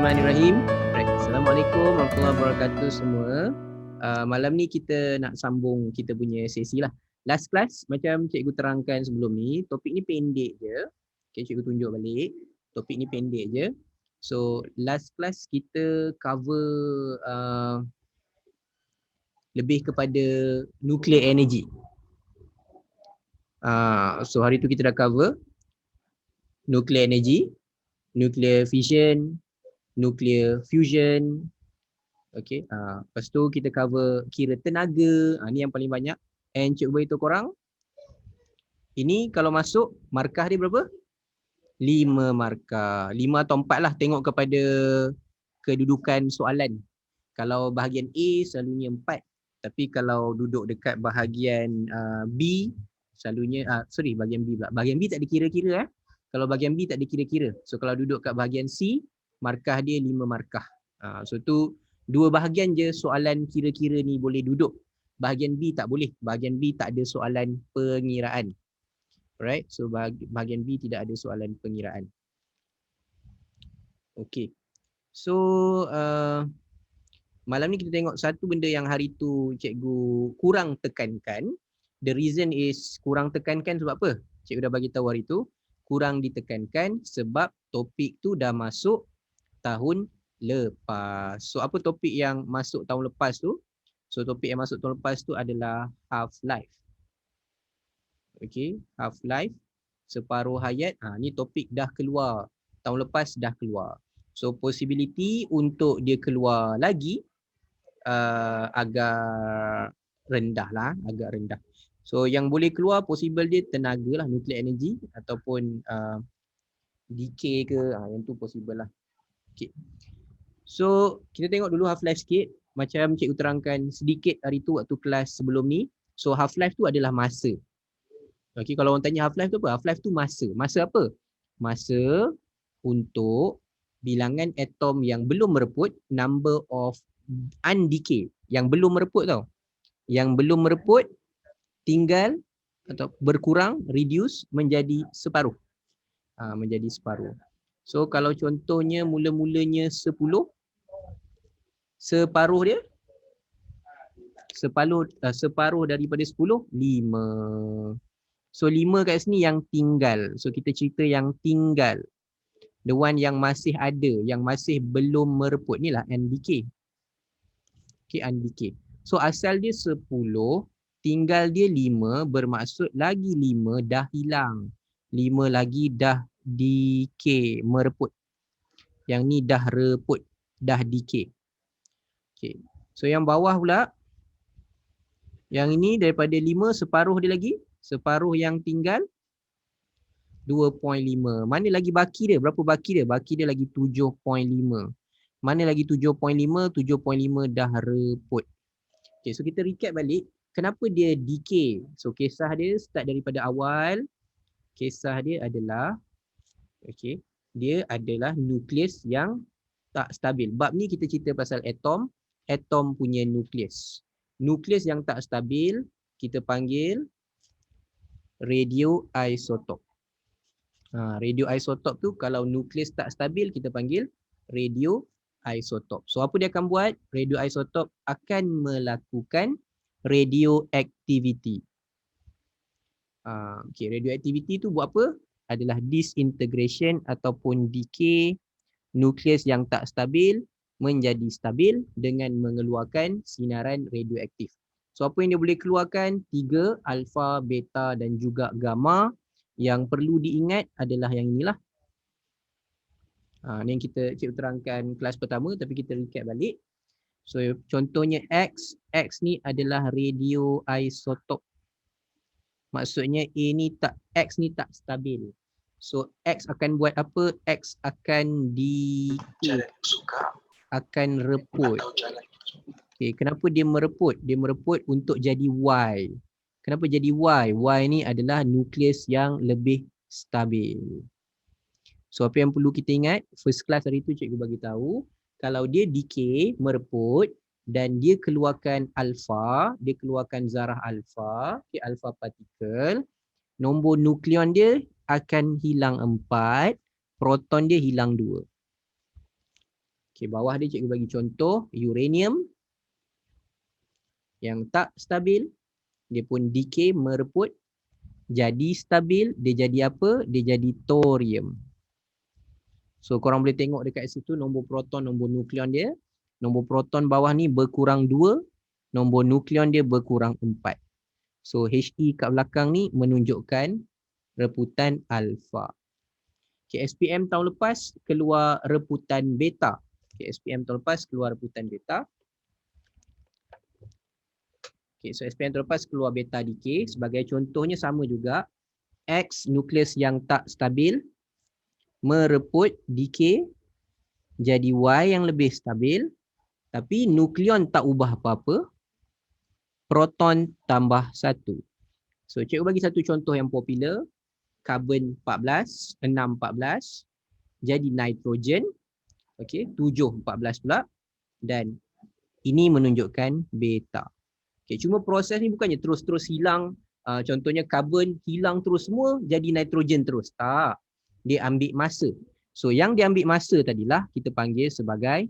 Bismillahirrahmanirrahim. Right. Assalamualaikum warahmatullahi wabarakatuh semua. Malam ni kita nak sambung kita punya sesi lah. Last class macam cikgu terangkan sebelum ni, topik ni pendek je. Okay, cikgu tunjuk balik. Topik ni pendek je. So last class kita cover lebih kepada nuclear energy. So hari tu kita dah cover nuclear energy, nuclear fission, nuclear fusion. Okay, lepas tu kita cover kira tenaga, ni yang paling banyak. And cikgu beritahu korang, ini kalau masuk markah dia berapa? 5 markah, 5 atau 4 lah, tengok kepada kedudukan soalan. Kalau bahagian A selalunya 4, tapi kalau duduk dekat bahagian B selalunya, bahagian B pula. Bahagian B tak dikira-kira. Kalau bahagian B tak dikira-kira. So kalau duduk kat bahagian C, markah dia 5 markah. So tu 2 bahagian je soalan kira-kira ni boleh duduk. Bahagian B tak boleh. Bahagian B tak ada soalan pengiraan. Alright, so bahagian B tidak ada soalan pengiraan. Okay. So malam ni kita tengok satu benda yang hari tu cikgu kurang tekankan. The reason is kurang tekankan sebab apa? Cikgu dah bagi tahu hari tu. Kurang ditekankan sebab topik tu dah masuk tahun lepas. So apa topik yang masuk tahun lepas tu? So topik yang masuk tahun lepas tu adalah half-life. Okay, half-life, separuh hayat. Ni topik dah keluar. Tahun lepas dah keluar. So possibility untuk dia keluar lagi agak rendah lah, agak rendah. So yang boleh keluar possible dia tenaga lah, nuclear energy ataupun decay ke, yang tu possible lah. Okay. So kita tengok dulu half-life sikit. Macam cikgu terangkan sedikit hari tu waktu kelas sebelum ni. So half-life tu adalah masa. Okay, kalau orang tanya half-life tu apa? Half-life tu masa. Masa apa? Masa untuk bilangan atom yang belum mereput, number of undecay. Yang belum mereput tau. Yang belum mereput tinggal atau berkurang, reduce menjadi separuh. Menjadi separuh. So kalau contohnya mula-mulanya 10, separuh dia separuh daripada 10, 5. So 5 kat sini yang tinggal. So kita cerita yang tinggal. The one yang masih ada, yang masih belum mereput. Ni lah undecay. Okay, undecay. So asal dia 10, tinggal dia 5, bermaksud lagi 5 dah hilang. 5 lagi dah decay, mereput. Yang ni dah reput, dah decay. Okay. So yang bawah pula, yang ini daripada 5, separuh dia lagi. Separuh yang tinggal 2.5. Mana lagi baki dia? Berapa baki dia? Baki dia lagi 7.5. Mana lagi 7.5? 7.5 dah reput. Okay, so kita recap balik. Kenapa dia decay? So kisah dia start daripada awal. Kisah dia adalah, okay, dia adalah nukleus yang tak stabil. Bab ni kita cerita pasal atom. Atom punya nukleus. Nukleus yang tak stabil kita panggil radioisotop. Radioisotop tu kalau nukleus tak stabil kita panggil radioisotop. So apa dia akan buat? Radioisotop akan melakukan radioactivity. Okay, radioactivity tu buat apa? Adalah disintegration ataupun decay nukleus yang tak stabil menjadi stabil dengan mengeluarkan sinaran radioaktif. So apa yang dia boleh keluarkan? 3, alfa, beta dan juga gamma. Yang perlu diingat adalah yang inilah. Ni yang cikgu terangkan kelas pertama tapi kita recap balik. So contohnya X. X ni adalah radioisotop. Maksudnya X ni tak stabil. So X akan buat apa? X akan akan reput. Okay, kenapa dia mereput? Dia mereput untuk jadi Y. Kenapa jadi Y? Y ni adalah nukleus yang lebih stabil. So apa yang perlu kita ingat? First class hari tu cikgu bagi tahu, kalau dia decay, mereput dan dia keluarkan alfa, dia keluarkan zarah alfa, okay, alfa partikel, nombor nukleon dia akan hilang 4, proton dia hilang 2. Okey, bawah dia cikgu bagi contoh uranium yang tak stabil, dia pun decay mereput, jadi stabil, dia jadi apa? Dia jadi thorium. So korang boleh tengok dekat situ nombor proton, nombor nukleon dia. Nombor proton bawah ni berkurang 2, nombor nukleon dia berkurang 4. So He kat belakang ni menunjukkan reputan alfa. Okay, SPM tahun lepas keluar reputan beta. Okay, SPM tahun lepas keluar reputan beta. Okay, so SPM tahun lepas keluar beta decay. Sebagai contohnya sama juga. X nukleus yang tak stabil mereput decay jadi Y yang lebih stabil. Tapi nukleon tak ubah apa-apa. Proton tambah 1. So cikgu bagi satu contoh yang popular. Karbon 14, 6, 14. Jadi nitrogen. Okay, 7, 14 pula. Dan ini menunjukkan beta. Okay, cuma proses ni bukannya terus-terus hilang. Contohnya karbon hilang terus semua jadi nitrogen terus. Tak. Dia ambil masa. So yang dia ambil masa tadilah kita panggil sebagai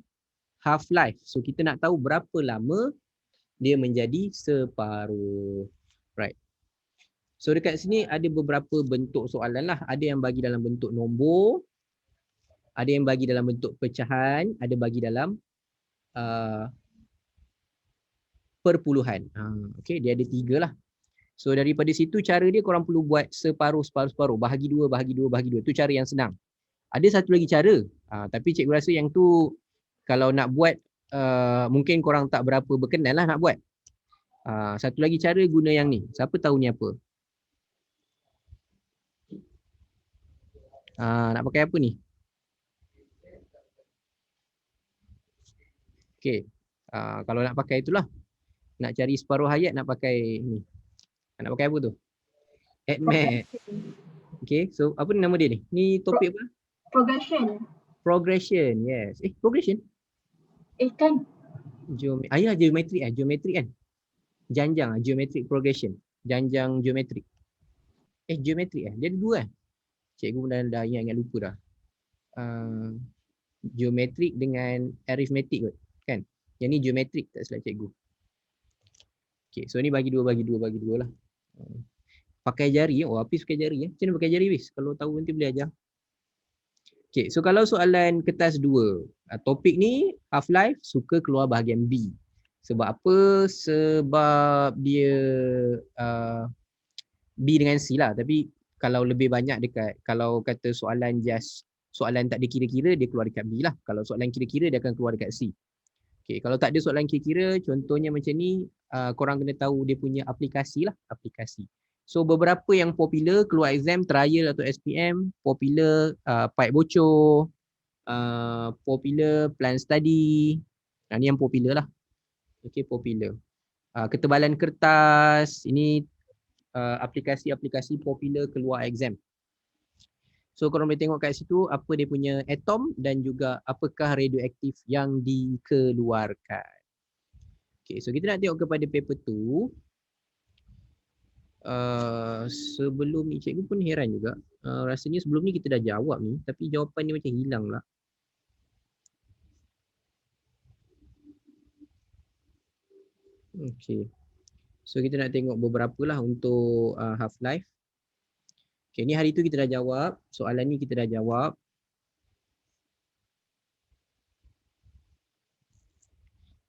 half life. So kita nak tahu berapa lama dia menjadi separuh. Right. So dekat sini ada beberapa bentuk soalan lah. Ada yang bagi dalam bentuk nombor. Ada yang bagi dalam bentuk pecahan. Ada bagi dalam perpuluhan. Okay, dia ada 3 lah. So daripada situ cara dia korang perlu buat separuh. Bahagi 2, bahagi 2, bahagi 2. Itu cara yang senang. Ada satu lagi cara. Tapi cikgu rasa yang tu kalau nak buat mungkin korang tak berapa berkenan lah nak buat. Satu lagi cara guna yang ni. Siapa tahu ni apa? Nak pakai apa ni? Okay. Kalau nak pakai itulah. Nak cari separuh hayat nak pakai ni. Nak pakai apa tu? AddMath. Okay. So apa ni nama dia ni? Ni topik apa? Progression. Progression. Yes. Progression? Kan? Geometrik kan? Janjang geometric progression. Janjang geometrik. Geometrik Dia ada 2 kan? Cikgu pun dah ingat lupa dah. Geometrik dengan arithmetic kot, kan? Yang ni geometrik tak silap cikgu. Okay, so ni bagi dua lah. Pakai jari. Hafiz pakai jari. Macam mana pakai jari Hafiz? Kalau tahu nanti boleh ajar. Okay, so kalau soalan kertas 2, topik ni half life suka keluar bahagian B. Sebab apa? Sebab dia B dengan C lah. Tapi kalau lebih banyak dekat, kalau kata soalan tak ada kira-kira, dia keluar dekat B lah. Kalau soalan kira-kira, dia akan keluar dekat C. Okay, kalau tak ada soalan kira-kira, contohnya macam ni, korang kena tahu dia punya aplikasi lah. Aplikasi. So beberapa yang popular keluar exam, trial atau SPM, popular pipe bocor, popular plan study. Ni yang popular lah. Okay, popular. Ketebalan kertas, ini aplikasi-aplikasi popular keluar exam. So korang boleh tengok kat situ apa dia punya atom dan juga apakah radioaktif yang dikeluarkan. Okay, so kita nak tengok kepada paper tu. Sebelum ni cikgu pun heran juga. Rasanya sebelum ni kita dah jawab ni, tapi jawapan ni macam hilang lah. Okay. So kita nak tengok beberapa lah untuk half life. Okay, ni hari tu kita dah jawab. Soalan ni kita dah jawab.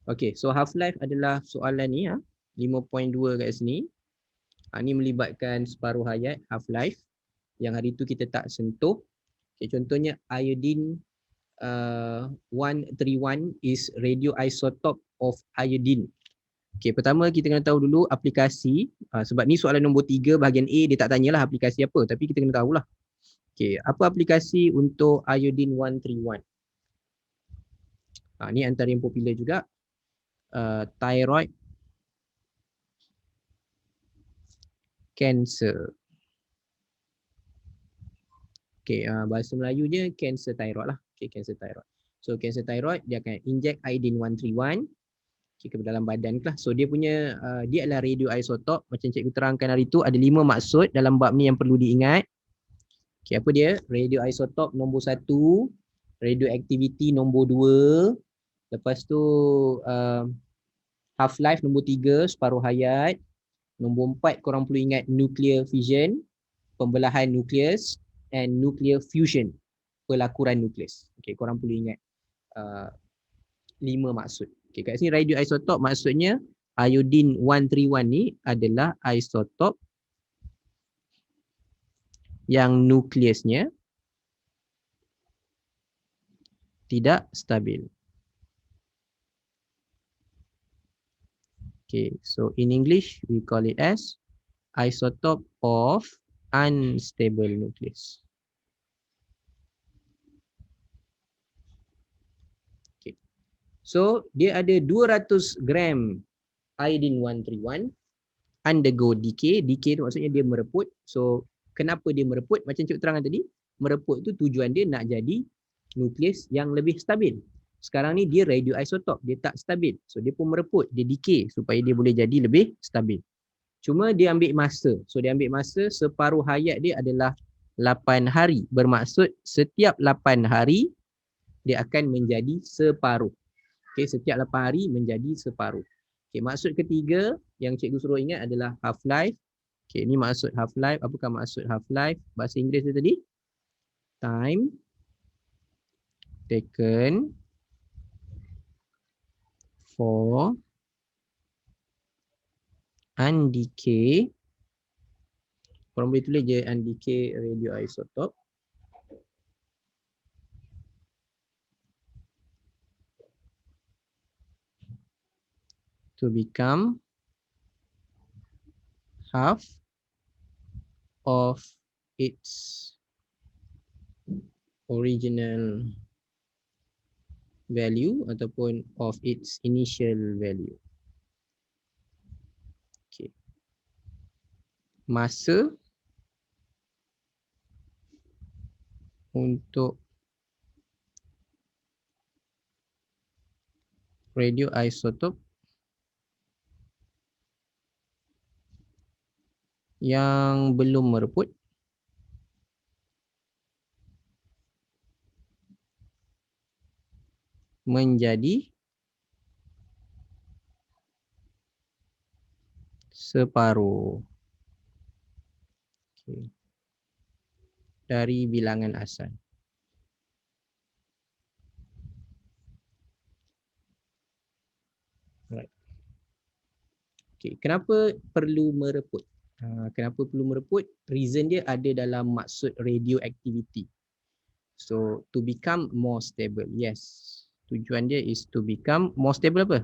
Okay, so half life adalah soalan ni 5.2 kat sini. Ni melibatkan separuh hayat half life yang hari tu kita tak sentuh. Okay, contohnya iodine 131 is radioisotope of iodine. Okay, pertama kita kena tahu dulu aplikasi. Sebab ni soalan nombor 3 bahagian A, dia tak tanyalah aplikasi apa, tapi kita kena tahulah. Okay, apa aplikasi untuk iodine 131? Ni antara yang popular juga. Thyroid cancer. Okay, bahasa Melayu je cancer thyroid lah. Okay, cancer thyroid. So cancer thyroid dia akan inject iodine 131 ke dalam badan lah. So dia punya dia adalah radioisotop. Macam cikgu terangkan hari tu ada 5 maksud dalam bab ni yang perlu diingat. Okay, apa dia? Radioisotop nombor 1 Radioactivity nombor 2. Lepas tu half-life nombor 3, separuh hayat. Nombor 4 korang perlu ingat nuclear fission, pembelahan nukleus, and nuclear fusion, pelakuran nukleus. Okay, korang perlu ingat 5 maksud. Okay, kat sini radioisotop maksudnya iodine 131 ni adalah isotop yang nukleusnya tidak stabil. Okay, so in English we call it as isotope of unstable nucleus. Okay. So dia ada 200 gram iodine 131 undergo decay. Decay tu maksudnya dia mereput. So kenapa dia mereput? Macam cikgu terangkan tadi, mereput tu tujuan dia nak jadi nukleus yang lebih stabil. Sekarang ni dia radioisotop, dia tak stabil. So dia pun mereput, dia decay supaya dia boleh jadi lebih stabil. Cuma dia ambil masa. So dia ambil masa, separuh hayat dia adalah 8 hari. Bermaksud setiap 8 hari dia akan menjadi separuh. Okay, setiap 8 hari menjadi separuh. Okay, maksud ketiga yang cikgu suruh ingat adalah half-life. Okay, ini maksud half-life. Apakah maksud half-life? Bahasa Inggeris dia tadi? Time taken for undecay. Korang boleh tulis je undecay radioisotope. To become half of its original value ataupun of its initial value. Okay. Masa untuk radioisotope yang belum mereput menjadi separuh. Okay. Dari bilangan asal. Right. Okay. Kenapa perlu mereput? Kenapa perlu mereput? Reason dia ada dalam maksud radioactivity. So to become more stable. Yes. Tujuan dia is to become more stable apa?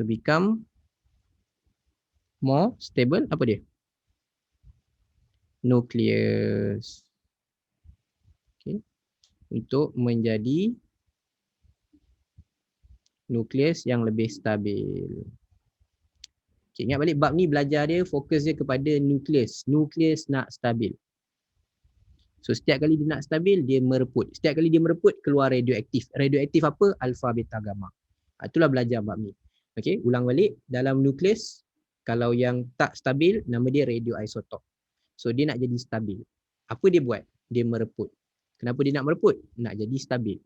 To become more stable apa dia? Nucleus. Okay. Untuk menjadi nukleus yang lebih stabil. Okay, ingat balik bab ni belajar dia, fokus dia kepada nukleus. Nukleus nak stabil. So setiap kali dia nak stabil, dia mereput. Setiap kali dia mereput, keluar radioaktif. Radioaktif apa? Alpha, beta, gamma. Itulah belajar bab ni. Okay, ulang balik. Dalam nukleus, kalau yang tak stabil, nama dia radioisotop. So dia nak jadi stabil. Apa dia buat? Dia mereput. Kenapa dia nak mereput? Nak jadi stabil.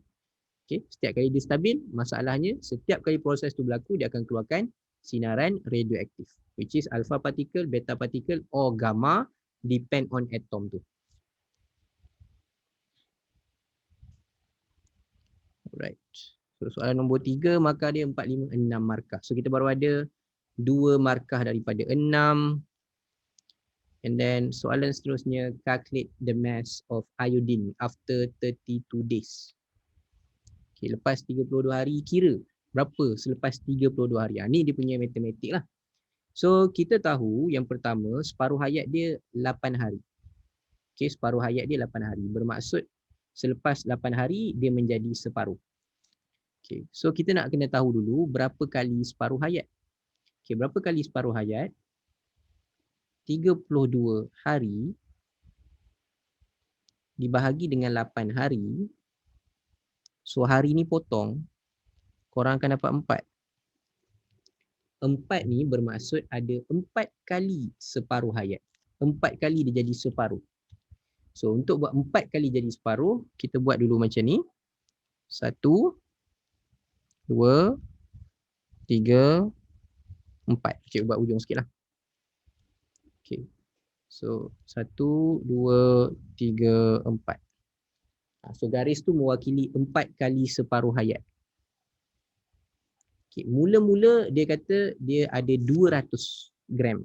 Okay, setiap kali dia stabil, masalahnya setiap kali proses tu berlaku, dia akan keluarkan sinaran radioaktif, which is alpha particle, beta particle or gamma, depend on atom tu. Alright. So soalan nombor 3, markah dia 4, 5, 6 markah. So kita baru ada 2 markah daripada 6. And then soalan seterusnya, calculate the mass of iodine after 32 days. Okay, lepas 32 hari, kira berapa selepas 32 hari. Ni dia punya matematik lah. So kita tahu yang pertama, separuh hayat dia 8 hari. Okay, separuh hayat dia 8 hari. Bermaksud selepas 8 hari dia menjadi separuh. Okay, so kita nak kena tahu dulu berapa kali separuh hayat. Okay, berapa kali separuh hayat? 32 hari dibahagi dengan 8 hari. So hari ni potong, korang akan dapat 4. 4 ni bermaksud ada 4 kali separuh hayat. 4 kali dia jadi separuh. So untuk buat 4 kali jadi separuh, kita buat dulu macam ni. 1, 2, 3, 4. Cikgu buat ujung sikit lah. Okay. So 1, 2, 3, 4. So garis tu mewakili 4 kali separuh hayat. Okay. Mula-mula dia kata dia ada 200 gram.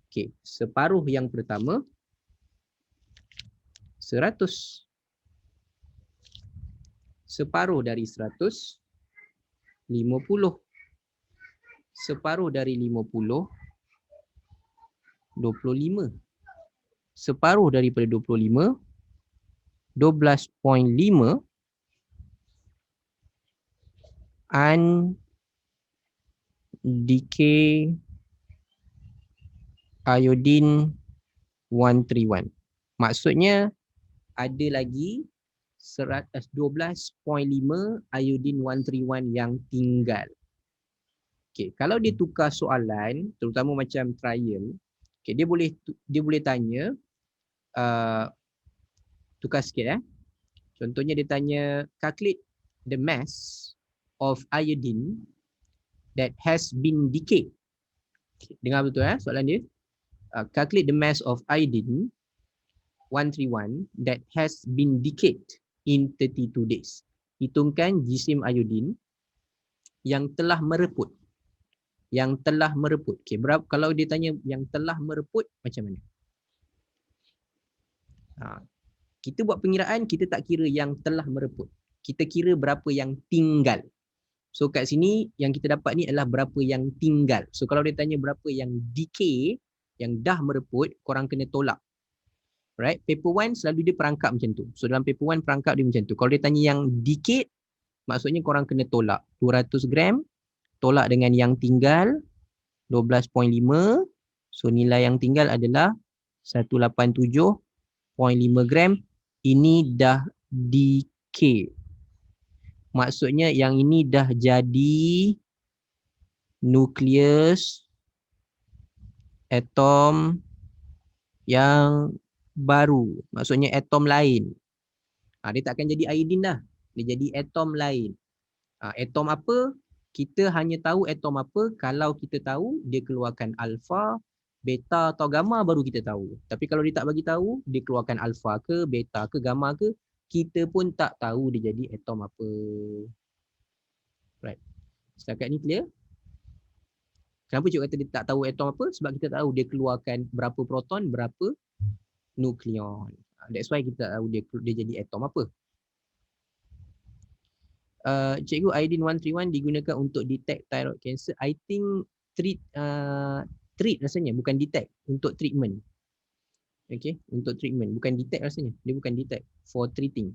Okay. Separuh yang pertama 100. Separuh dari 100, 50. Separuh dari 50, 25. Separuh daripada 25, 12.5. Decay iodine 131. Maksudnya ada lagi 12.5 iodine 131 yang tinggal. Okay, kalau dia tukar soalan, terutama macam trial, okay, dia boleh tanya tukar sikit . Contohnya dia tanya calculate the mass of iodine that has been decayed. Dengar betul soalan dia. Calculate the mass of iodine 131 that has been decayed in 32 days. Hitungkan jisim iodine yang telah mereput. Yang telah mereput. Okay, berapa kalau dia tanya yang telah mereput macam mana? Kita buat pengiraan, kita tak kira yang telah mereput. Kita kira berapa yang tinggal. So kat sini yang kita dapat ni adalah berapa yang tinggal. So kalau dia tanya berapa yang decay, yang dah mereput, korang kena tolak. Right? Paper 1 selalu dia perangkap macam tu. So dalam paper 1 perangkap dia macam tu. Kalau dia tanya yang decayed, maksudnya korang kena tolak 200 gram, tolak dengan yang tinggal 12.5. So nilai yang tinggal adalah 187.5 gram. Ini dah decay. Maksudnya yang ini dah jadi nukleus atom yang baru. Maksudnya atom lain. Dia tak akan jadi iodine dah. Dia jadi atom lain. Atom apa? Kita hanya tahu atom apa kalau kita tahu dia keluarkan alfa, beta atau gamma, baru kita tahu. Tapi kalau dia tak bagi tahu dia keluarkan alfa ke, beta ke, gamma ke, kita pun tak tahu dia jadi atom apa. Right. Setakat ni clear? Kenapa cikgu kata dia tak tahu atom apa? Sebab kita tahu dia keluarkan berapa proton, berapa nukleon. That's why kita tahu dia jadi atom apa. Cikgu, iodine 131 digunakan untuk detect thyroid cancer. I think treat rasanya, bukan detect, untuk treatment. Okay, untuk treatment, bukan detect rasanya. Dia bukan detect, for treating.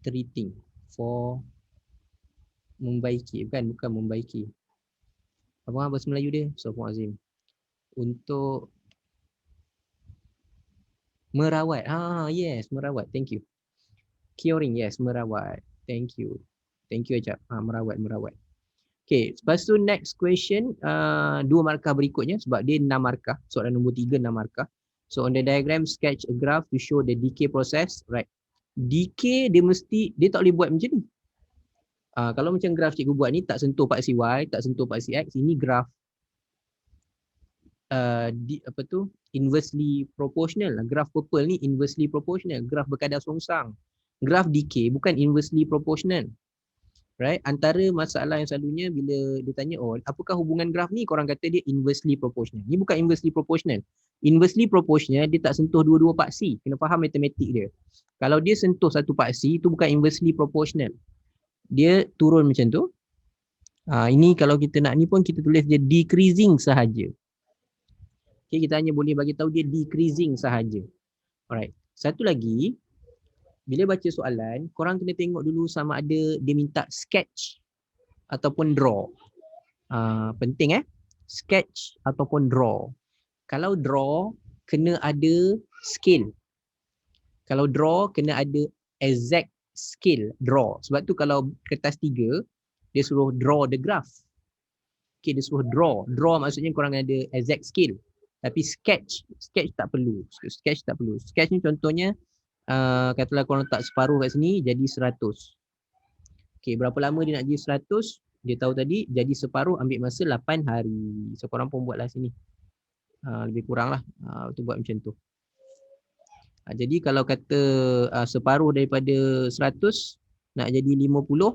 Treating, for membaiki, bukan membaiki. Apa bahasa Melayu dia? Astagfirullahalazim. Untuk merawat. Yes, merawat. Thank you. Curing, yes, merawat. Thank you. Thank you Ajab. Merawat. Okay, lepas tu next question, 2 markah berikutnya sebab dia 6 markah. Soalan nombor 3 6 markah. So on the diagram, sketch a graph to show the decay process. Right. Decay dia tak boleh buat macam ni. Kalau macam graf cikgu buat ni, tak sentuh paksi Y, tak sentuh paksi X, ini graf inversely proportional. Graf purple ni inversely proportional, graf berkadar songsang. Graf decay bukan inversely proportional. Right? Antara masalah yang selalunya bila dia tanya, apakah hubungan graf ni? Korang kata dia inversely proportional. Ni bukan inversely proportional. Inversely proportional dia tak sentuh dua-dua paksi. Kena faham matematik dia. Kalau dia sentuh satu paksi, itu bukan inversely proportional. Dia turun macam tu. Ini kalau kita nak ni pun kita tulis dia decreasing sahaja. Okay, kita hanya boleh bagi tahu dia decreasing sahaja. Alright. Satu lagi, bila baca soalan, korang kena tengok dulu sama ada dia minta sketch ataupun draw. Penting sketch ataupun draw. Kalau draw, kena ada scale. Kalau draw, kena ada exact scale draw. Sebab tu kalau kertas 3, dia suruh draw the graph. Okay, dia suruh draw. Draw maksudnya korang ada exact scale. Tapi sketch tak perlu. Sketch tak perlu. Sketch ni contohnya, katalah korang letak separuh kat sini, jadi 100. Okay, berapa lama dia nak jadi 100? Dia tahu tadi, jadi separuh ambil masa 8 hari. So korang pun buatlah sini. Lebih kurang lah. Tu buat macam tu. Jadi kalau kata separuh daripada 100 nak jadi 50,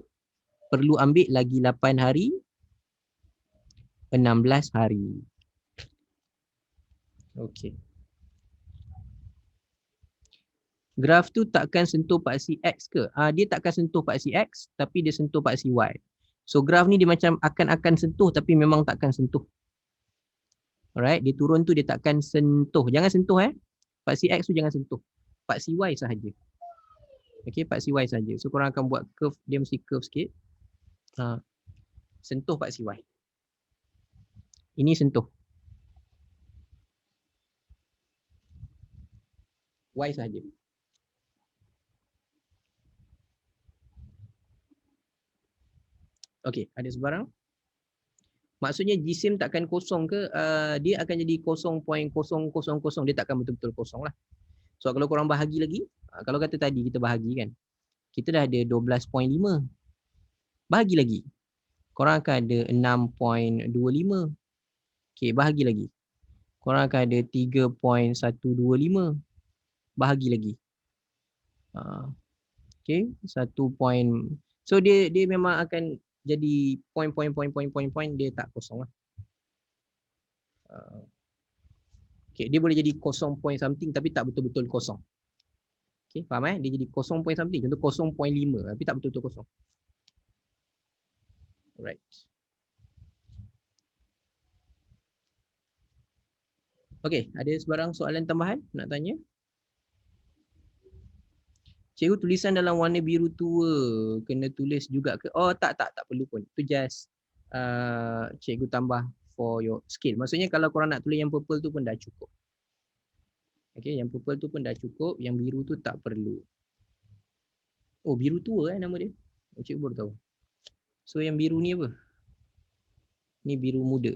perlu ambil lagi 8 hari, 16 hari. Okey. Graf tu takkan sentuh paksi X ke? Dia takkan sentuh paksi X, tapi dia sentuh paksi Y. So graf ni dia macam akan sentuh tapi memang takkan sentuh. Alright, dia turun tu dia takkan sentuh. Jangan sentuh paksi X tu jangan sentuh. Paksi Y sahaja. Okey, paksi Y sahaja. So korang akan buat curve, dia mesti curve sikit. Sentuh paksi Y. Ini sentuh. Y sahaja. Okey, ada sebarang? Maksudnya jisim takkan kosong ke? Dia akan jadi 0.000. Dia takkan betul-betul kosong lah. So kalau korang bahagi lagi, kalau kata tadi kita bahagi kan, kita dah ada 12.5. Bahagi lagi. Korang akan ada 6.25. Okey, bahagi lagi. Korang akan ada 3.125. Bahagi lagi. Okey, 1 point. So dia memang akan jadi point, dia tak kosong lah. Okay, dia boleh jadi kosong point something tapi tak betul-betul kosong. Okay, faham Dia jadi kosong point something, contoh 0.5 tapi tak betul-betul kosong. Alright. Okay, ada sebarang soalan tambahan nak tanya? Cikgu, tulisan dalam warna biru tua kena tulis juga ke? Oh, tak perlu pun. Itu just cikgu tambah for your skill. Maksudnya kalau korang nak tulis yang purple tu pun dah cukup. Okay, yang purple tu pun dah cukup. Yang biru tu tak perlu. Oh, biru tua nama dia. Oh, cikgu baru tahu. So yang biru ni apa? Ni biru muda.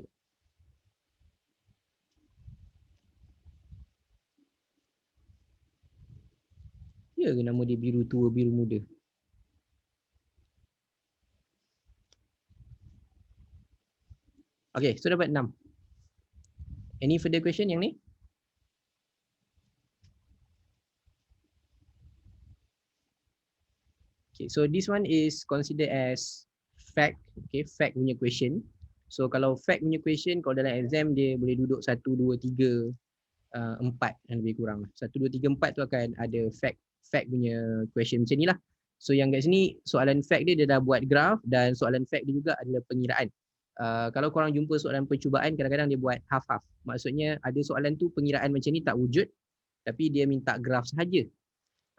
Ya ke nama dia biru tua, biru muda? Okay, so dapat 6. Any further question yang ni? Okay, so this one is considered as fact. Okay, fact punya question. So kalau fact punya question, kalau dalam exam dia boleh duduk 1, 2, 3, 4 yang lebih kurang. 1, 2, 3, 4 tu akan ada fact punya question macam ni lah. So yang kat sini soalan fact dia dah buat graf dan soalan fact dia juga adalah pengiraan. Kalau korang jumpa soalan percubaan kadang-kadang dia buat half-half. Maksudnya ada soalan tu pengiraan macam ni tak wujud tapi dia minta graf sahaja.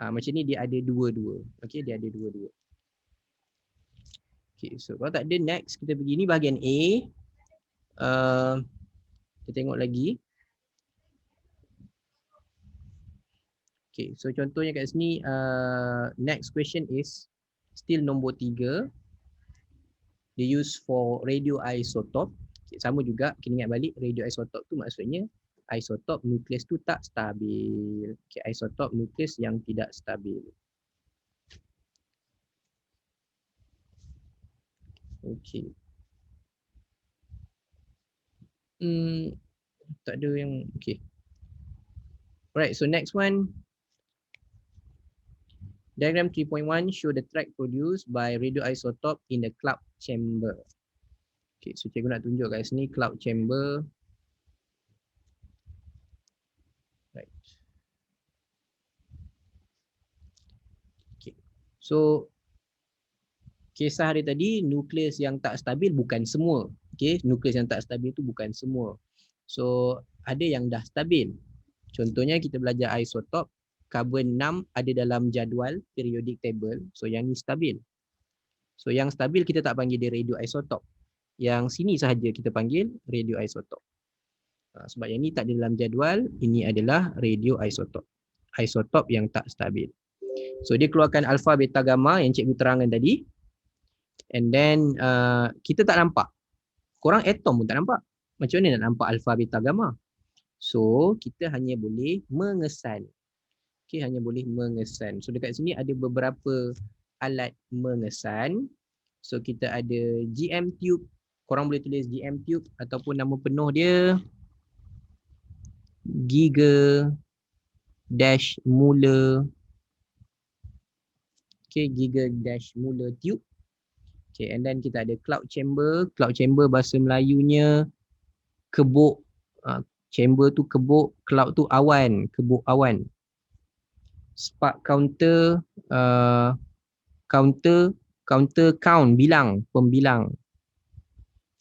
Macam ni dia ada dua-dua. Okey, dia ada dua-dua. Okey, so kalau tak ada next kita pergi ni bahagian A. Kita tengok lagi. Okay, so contohnya kat sini next question is still nombor 3. They use for radioisotope. Okay, sama juga, kita ingat balik radioisotope tu maksudnya isotop nukleus tu tak stabil. Okay, isotop nukleus yang tidak stabil. Okay. Tak ada yang okay. Alright, so next one. Diagram 3.1 show the track produced by radioisotope in the cloud chamber. Okay, so cikgu nak tunjuk kat sini cloud chamber. Right. Okay. So kisah dia tadi nukleus yang tak stabil bukan semua. Okay, nukleus yang tak stabil tu bukan semua. So ada yang dah stabil. Contohnya kita belajar isotop. Karbon 6 ada dalam jadual periodic table. So yang ni stabil. So yang stabil kita tak panggil dia radioisotop. Yang sini sahaja kita panggil radioisotop. Sebab yang ni tak ada dalam jadual, ini adalah radioisotop. Isotop yang tak stabil. So dia keluarkan alpha, beta, gamma yang cikgu terangkan tadi. And then kita tak nampak. Korang atom pun tak nampak. Macam mana nak nampak alpha, beta, gamma? So, kita hanya boleh mengesan. Okay, hanya boleh mengesan. So, dekat sini ada beberapa alat mengesan. So, kita ada GM tube. Korang boleh tulis GM tube ataupun nama penuh dia Giga dash Muller. Okay, Giga dash Muller tube. Okay, and then kita ada cloud chamber. Cloud chamber bahasa Melayunya kebuk. Chamber tu kebuk, cloud tu awan, kebuk awan. Spark counter, counter count, bilang, pembilang.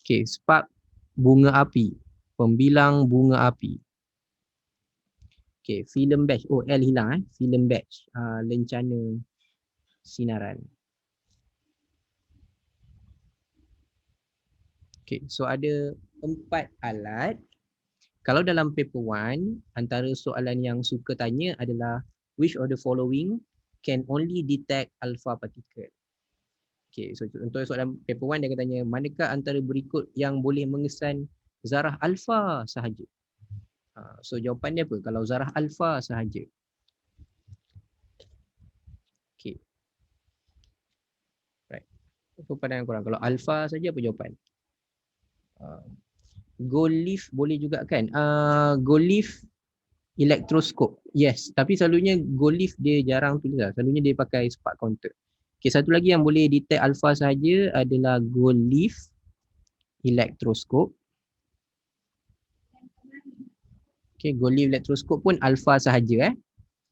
Okay, spark bunga api, pembilang bunga api. Okay, film batch, oh L hilang film batch, lencana sinaran. Okay, so ada 4 alat. Kalau dalam paper 1, antara soalan yang suka tanya adalah which of the following can only detect alpha particle. Okay, so untuk soalan paper 1 dia akan tanya manakah antara berikut yang boleh mengesan zarah alfa sahaja. So jawapan dia apa? Kalau zarah alfa sahaja. Okay. Right. Apa pandangan korang? Kalau alfa saja apa jawapan? Gold leaf boleh juga kan? Gold leaf elektroskop. Yes, tapi selalunya gold leaf dia jarang tulis lah. Selalunya dia pakai spark counter. Okay, satu lagi yang boleh detect alpha sahaja adalah gold leaf elektroskop. Okay, gold leaf elektroskop pun alpha sahaja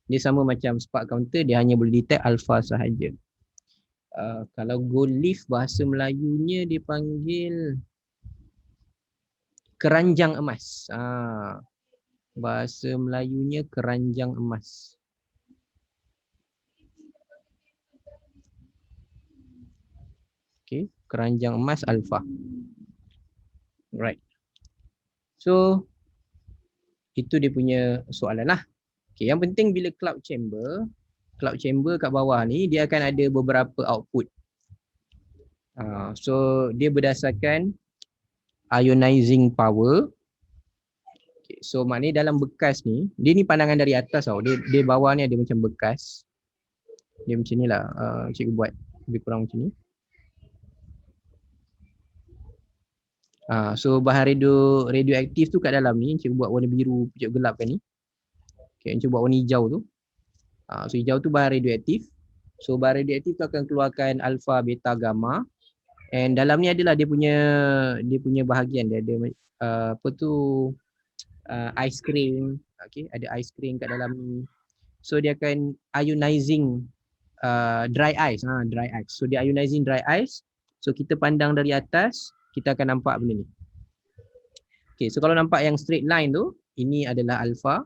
Dia sama macam spark counter, dia hanya boleh detect alpha sahaja. Kalau gold leaf bahasa Melayunya dia panggil keranjang emas. Bahasa Melayunya keranjang emas. Okay, keranjang emas alpha. Right. So, itu dia punya soalan lah. Okay, yang penting bila cloud chamber kat bawah ni, dia akan ada beberapa output. So, dia berdasarkan ionizing power. Okay, so, maknanya dalam bekas ni, dia ni pandangan dari atas tau. Dia bawah ni ada macam bekas. Dia macam ni lah. Cikgu buat lebih kurang macam ni. So bahan radioaktif tu kat dalam ni, cikgu buat warna biru pucuk gelap kan ni. Okay, cikgu buat warna hijau tu. So hijau tu bahan radioaktif. So bahan radioaktif tu akan keluarkan alpha, beta, gamma. And dalam ni adalah dia punya bahagian. Dia ada apa tu ice cream. Okay, ada ice cream kat dalam ni. So dia akan ionizing dry ice. Dry ice. So dia ionizing dry ice. So kita pandang dari atas, kita akan nampak benda ni. Okay, so kalau nampak yang straight line tu, ini adalah alpha.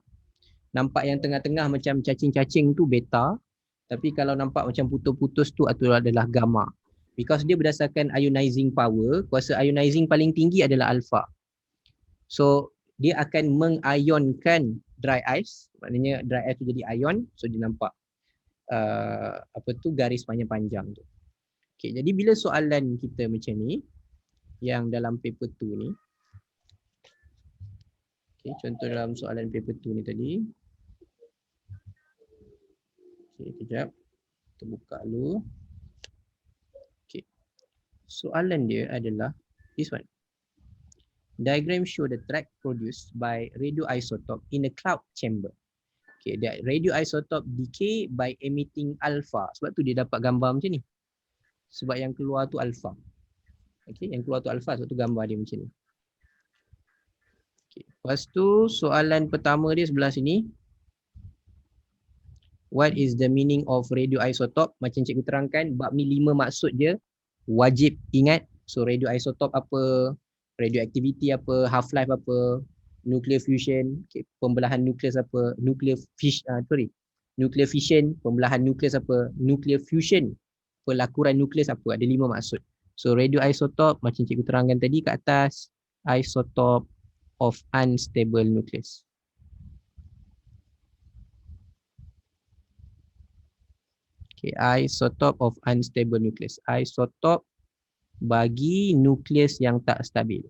Nampak yang tengah-tengah macam cacing-cacing tu beta. Tapi kalau nampak macam putus-putus tu adalah gamma. Because dia berdasarkan ionizing power, kuasa ionizing paling tinggi adalah alpha. So dia akan mengionkan dry ice. Maknanya dry ice tu jadi ion. So dia nampak garis panjang-panjang tu. Okay, jadi bila soalan kita macam ni, yang dalam paper 2 ni, okay, contoh dalam soalan paper 2 ni tadi. Okay, kejap. Kita buka dulu. Okay. Soalan dia adalah this one. Diagram show the track produced by radioisotope in a cloud chamber. Okay, the radioisotope decay by emitting alpha. Sebab tu dia dapat gambar macam ni. Sebab yang keluar tu alpha. Okay, yang keluar tu alpha, sebab tu gambar dia macam ni. Okay. Lepas tu soalan pertama dia sebelah sini. What is the meaning of radioisotope? Macam cikgu terangkan, bab ni 5 maksud je. Wajib ingat. So radioisotope apa, radioactivity apa, half-life apa, nuclear fusion, okay, pembelahan nukleus apa, nuclear fission, pembelahan nukleus apa, nuclear fusion, pelakuran nukleus apa, ada 5 maksud. So radioisotope macam cikgu terangkan tadi kat atas, isotope of unstable nucleus. Okay, isotope of unstable nucleus. Isotope bagi nukleus yang tak stabil.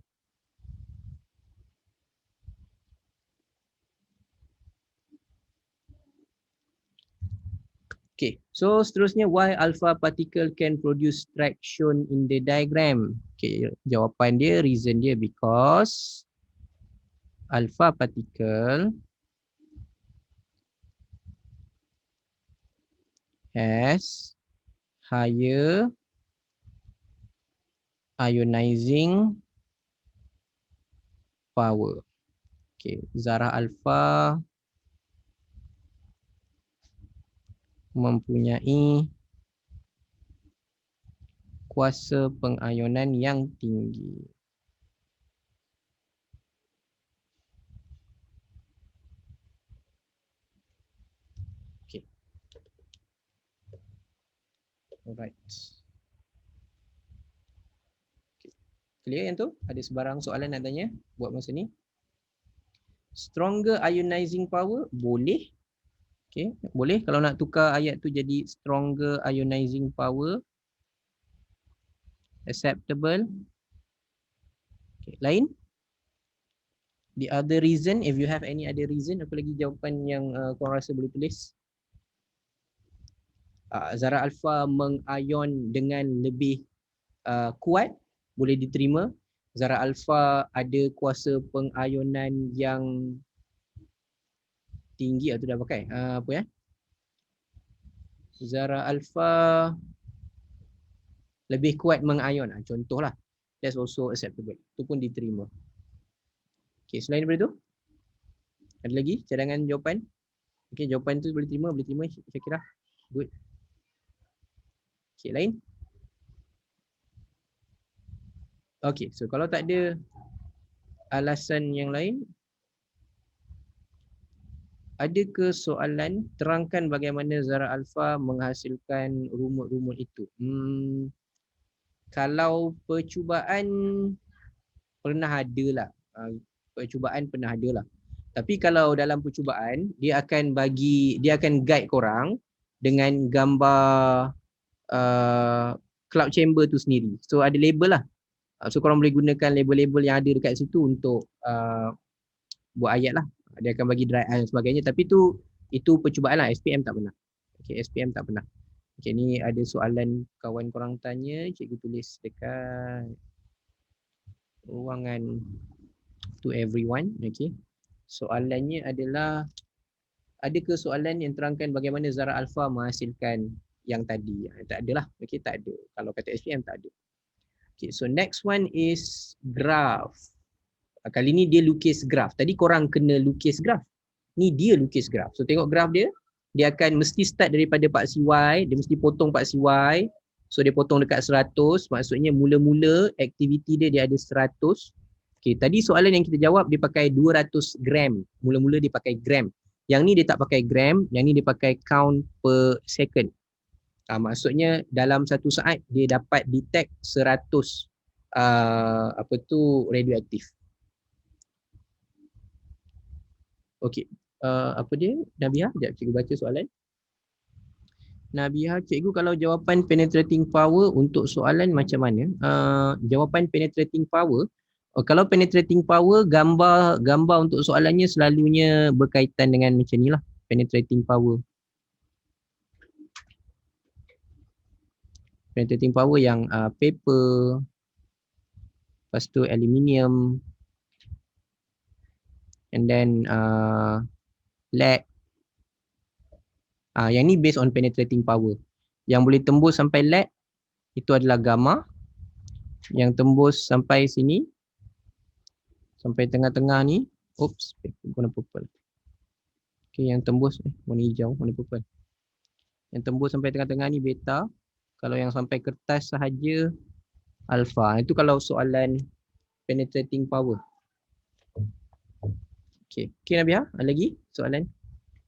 Okay, so seterusnya why alpha particle can produce track shown in the diagram. Okay, jawapan dia, reason dia because alpha particle has higher ionizing power. Okay, zarah alfa mempunyai kuasa pengayonan yang tinggi. Okay. Alright. Okay. Clear yang tu? Ada sebarang soalan nak tanya buat masa ni? Stronger ionizing power boleh. Okay, boleh kalau nak tukar ayat tu jadi stronger ionizing power. Acceptable. Okay, lain? The other reason, if you have any other reason, apa lagi jawapan yang korang rasa boleh tulis? Zarah alfa mengayon dengan lebih kuat, boleh diterima. Zarah alfa ada kuasa pengayonan yang tinggi atau dah pakai apa ya? Zarah alfa lebih kuat mengayon, contohlah. That's also acceptable. Itu pun diterima. Okay, selain daripada tu, ada lagi cadangan jawapan? Okay, jawapan tu boleh terima saya kira. Good. Okay, lain? Okay, so kalau tak ada alasan yang lain, ada ke soalan terangkan bagaimana zarah alfa menghasilkan rumut-rumut itu? Kalau percubaan pernah ada lah. Percubaan pernah ada lah. Tapi kalau dalam percubaan, dia akan guide korang dengan gambar cloud chamber tu sendiri. So ada label lah. So korang boleh gunakan label-label yang ada dekat situ untuk buat ayat lah. Dia akan bagi dry ice dan sebagainya. Tapi itu percubaan lah. SPM tak pernah. Okay, SPM tak pernah. Okay, ni ada soalan kawan korang tanya. Cikgu tulis dekat ruangan to everyone. Okay. Soalannya adalah, ada ke soalan yang terangkan bagaimana zarah alfa menghasilkan yang tadi? Tak ada lah. Okay, tak ada. Kalau kata SPM tak ada. Okay, so next one is graph. Kali ni dia lukis graph. Tadi korang kena lukis graph. Ni dia lukis graph. So tengok graph dia. Dia akan mesti start daripada paksi Y. Dia mesti potong paksi Y. So dia potong dekat 100. Maksudnya mula-mula aktiviti dia ada 100. Okay, tadi soalan yang kita jawab dia pakai 200 gram. Mula-mula dia pakai gram. Yang ni dia tak pakai gram. Yang ni dia pakai count per second. Maksudnya dalam satu saat dia dapat detect 100 radioaktif. Okey. Apa dia? Nabiha, sekejap cikgu baca soalan. Nabiha, cikgu kalau jawapan penetrating power untuk soalan macam mana? Jawapan penetrating power, kalau penetrating power, gambar untuk soalannya selalunya berkaitan dengan macam ni lah. Penetrating power. Penetrating power yang paper, lepas tu aluminium, and then lead. Yang ni based on penetrating power. Yang boleh tembus sampai lead itu adalah gamma. Yang tembus sampai sini, sampai tengah-tengah ni, oops, warna purple. Okay, yang tembus warna hijau, warna purple. Yang tembus sampai tengah-tengah ni beta. Kalau yang sampai kertas sahaja alpha. Itu kalau soalan penetrating power. Okay, Nabiha, ada lagi soalan?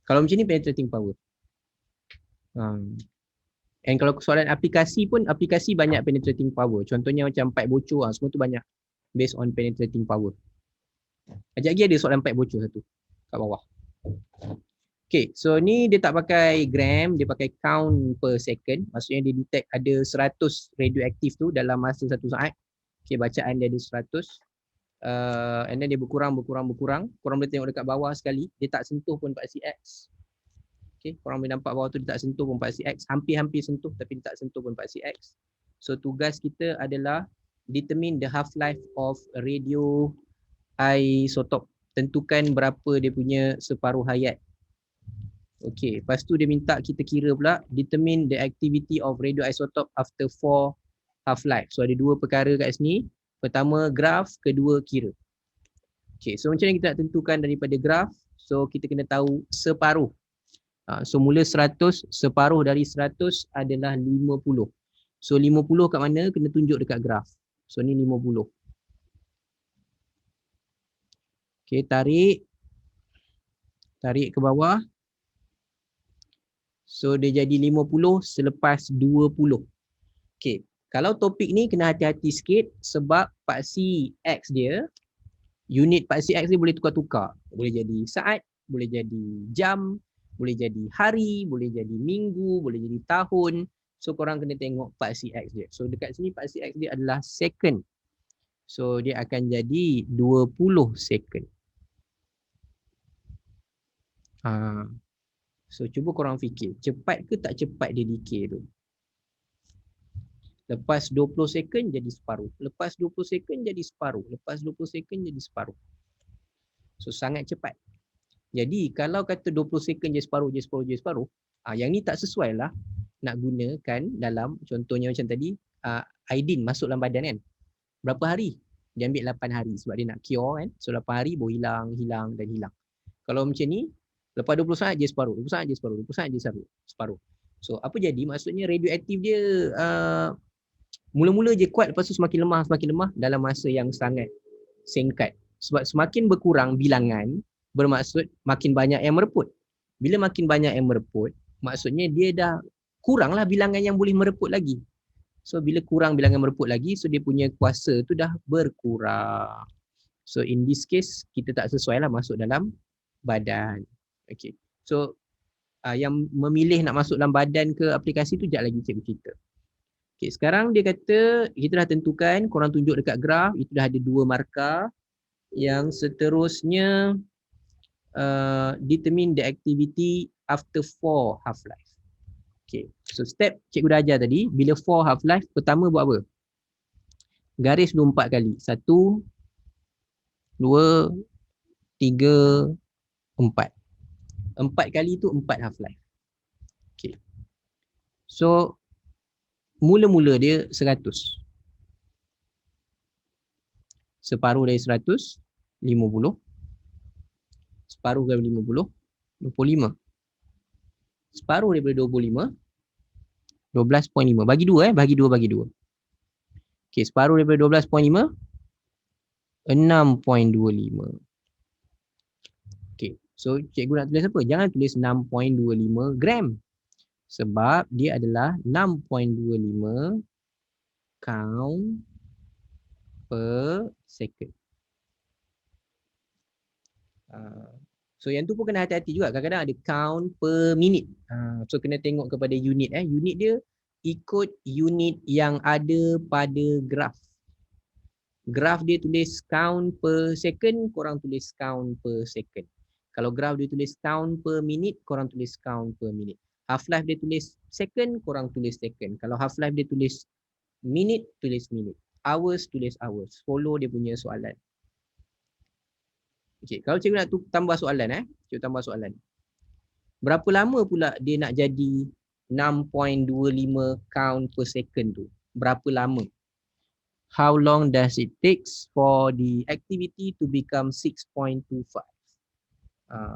Kalau macam ni penetrating power. And kalau soalan aplikasi pun, aplikasi banyak penetrating power. Contohnya macam pipe bocor, semua tu banyak based on penetrating power. Sekejap lagi ada soalan pipe bocor satu kat bawah. Okay, so ni dia tak pakai gram, dia pakai count per second. Maksudnya dia detect ada 100 radioaktif tu dalam masa 1 saat. Okay, bacaan dia ada 100. And then dia berkurang. Korang boleh tengok dekat bawah sekali, dia tak sentuh pun 4CX. Okay, korang boleh nampak bawah tu dia tak sentuh pun 4CX. Hampir-hampir sentuh tapi dia tak sentuh pun 4CX. So tugas kita adalah determine the half-life of radioisotope. Tentukan berapa dia punya separuh hayat. Okay, lepas tu dia minta kita kira pula determine the activity of radioisotope after 4 half-life. So ada dua perkara kat sini. Pertama graf, kedua kira. Okay, so macam mana kita nak tentukan daripada graf? So kita kena tahu separuh. So mula 100, separuh dari 100 adalah 50. So 50 kat mana? Kena tunjuk dekat graf. So ni 50. Okay, tarik ke bawah. So dia jadi 50 selepas 20. Okay, kalau topik ni kena hati-hati sikit sebab paksi X dia, unit paksi X dia boleh tukar-tukar. Boleh jadi saat, boleh jadi jam, boleh jadi hari, boleh jadi minggu, boleh jadi tahun. So korang kena tengok paksi X dia. So dekat sini paksi X dia adalah second. So dia akan jadi 20 second. So cuba korang fikir, cepat ke tak cepat dia decay tu? Lepas 20 second jadi separuh. Lepas 20 second jadi separuh. Lepas 20 second jadi separuh. So sangat cepat. Jadi kalau kata 20 second je separuh, yang ni tak sesuai lah nak gunakan dalam, contohnya macam tadi, iodine masuk dalam badan kan. Berapa hari? Dia ambil 8 hari sebab dia nak cure kan. So 8 hari baru hilang. Kalau macam ni, lepas 20 saat je separuh, 20 saat je separuh, 20 saat je separuh. So apa jadi? Maksudnya radioaktif dia mula-mula je kuat, lepas tu semakin lemah dalam masa yang sangat singkat. Sebab semakin berkurang bilangan, bermaksud makin banyak yang mereput. Bila makin banyak yang mereput, maksudnya dia dah kuranglah bilangan yang boleh mereput lagi. So bila kurang bilangan mereput lagi, so dia punya kuasa tu dah berkurang. So in this case, kita tak sesuai lah masuk dalam badan. Okay. So yang memilih nak masuk dalam badan ke aplikasi tu, sekejap lagi cikgu cerita. Okay, sekarang dia kata kita dah tentukan, korang tunjuk dekat graf, itu dah ada 2 markah. Yang seterusnya determine the activity after 4 half-life. Okay, so step cikgu dah ajar tadi, bila 4 half-life, pertama buat apa? Garis dulu 4 kali. 1, 2, 3, 4. 4 kali tu 4 half-life. Okay. So mula-mula dia 100. Separuh dari 100, 50. Separuh dari 50, 25. Separuh daripada 25, 12.5. Bagi 2 bagi 2. Okey, separuh daripada 12.5, 6.25. Okey, so cikgu nak tulis apa? Jangan tulis 6.25 gram. Sebab dia adalah 6.25 count per second. So yang tu pun kena hati-hati juga. Kadang-kadang ada count per minute. So kena tengok kepada unit. Unit dia ikut unit yang ada pada graf. Graf dia tulis count per second, korang tulis count per second. Kalau graf dia tulis count per minute, korang tulis count per minute. Half-life dia tulis second, korang tulis second. Kalau half-life dia tulis minute, tulis minute. Hours, tulis hours. Follow dia punya soalan. Okay, kalau cikgu nak tambah soalan, cikgu tambah soalan. Berapa lama pula dia nak jadi 6.25 count per second tu? Berapa lama? How long does it takes for the activity to become 6.25?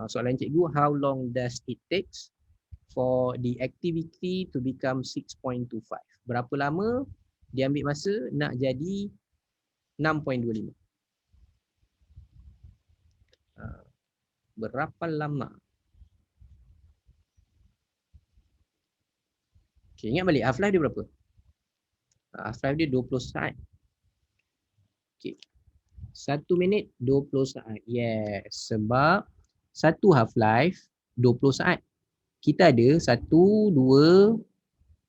Soalan cikgu, how long does it takes for the activity to become 6.25? Berapa lama dia ambil masa nak jadi 6.25? Berapa lama? Okay, ingat balik half-life dia berapa? Half-life dia 20 saat. Okay. 1 minit 20 saat. Yes, sebab satu half-life 20 saat. Kita ada 1, 2,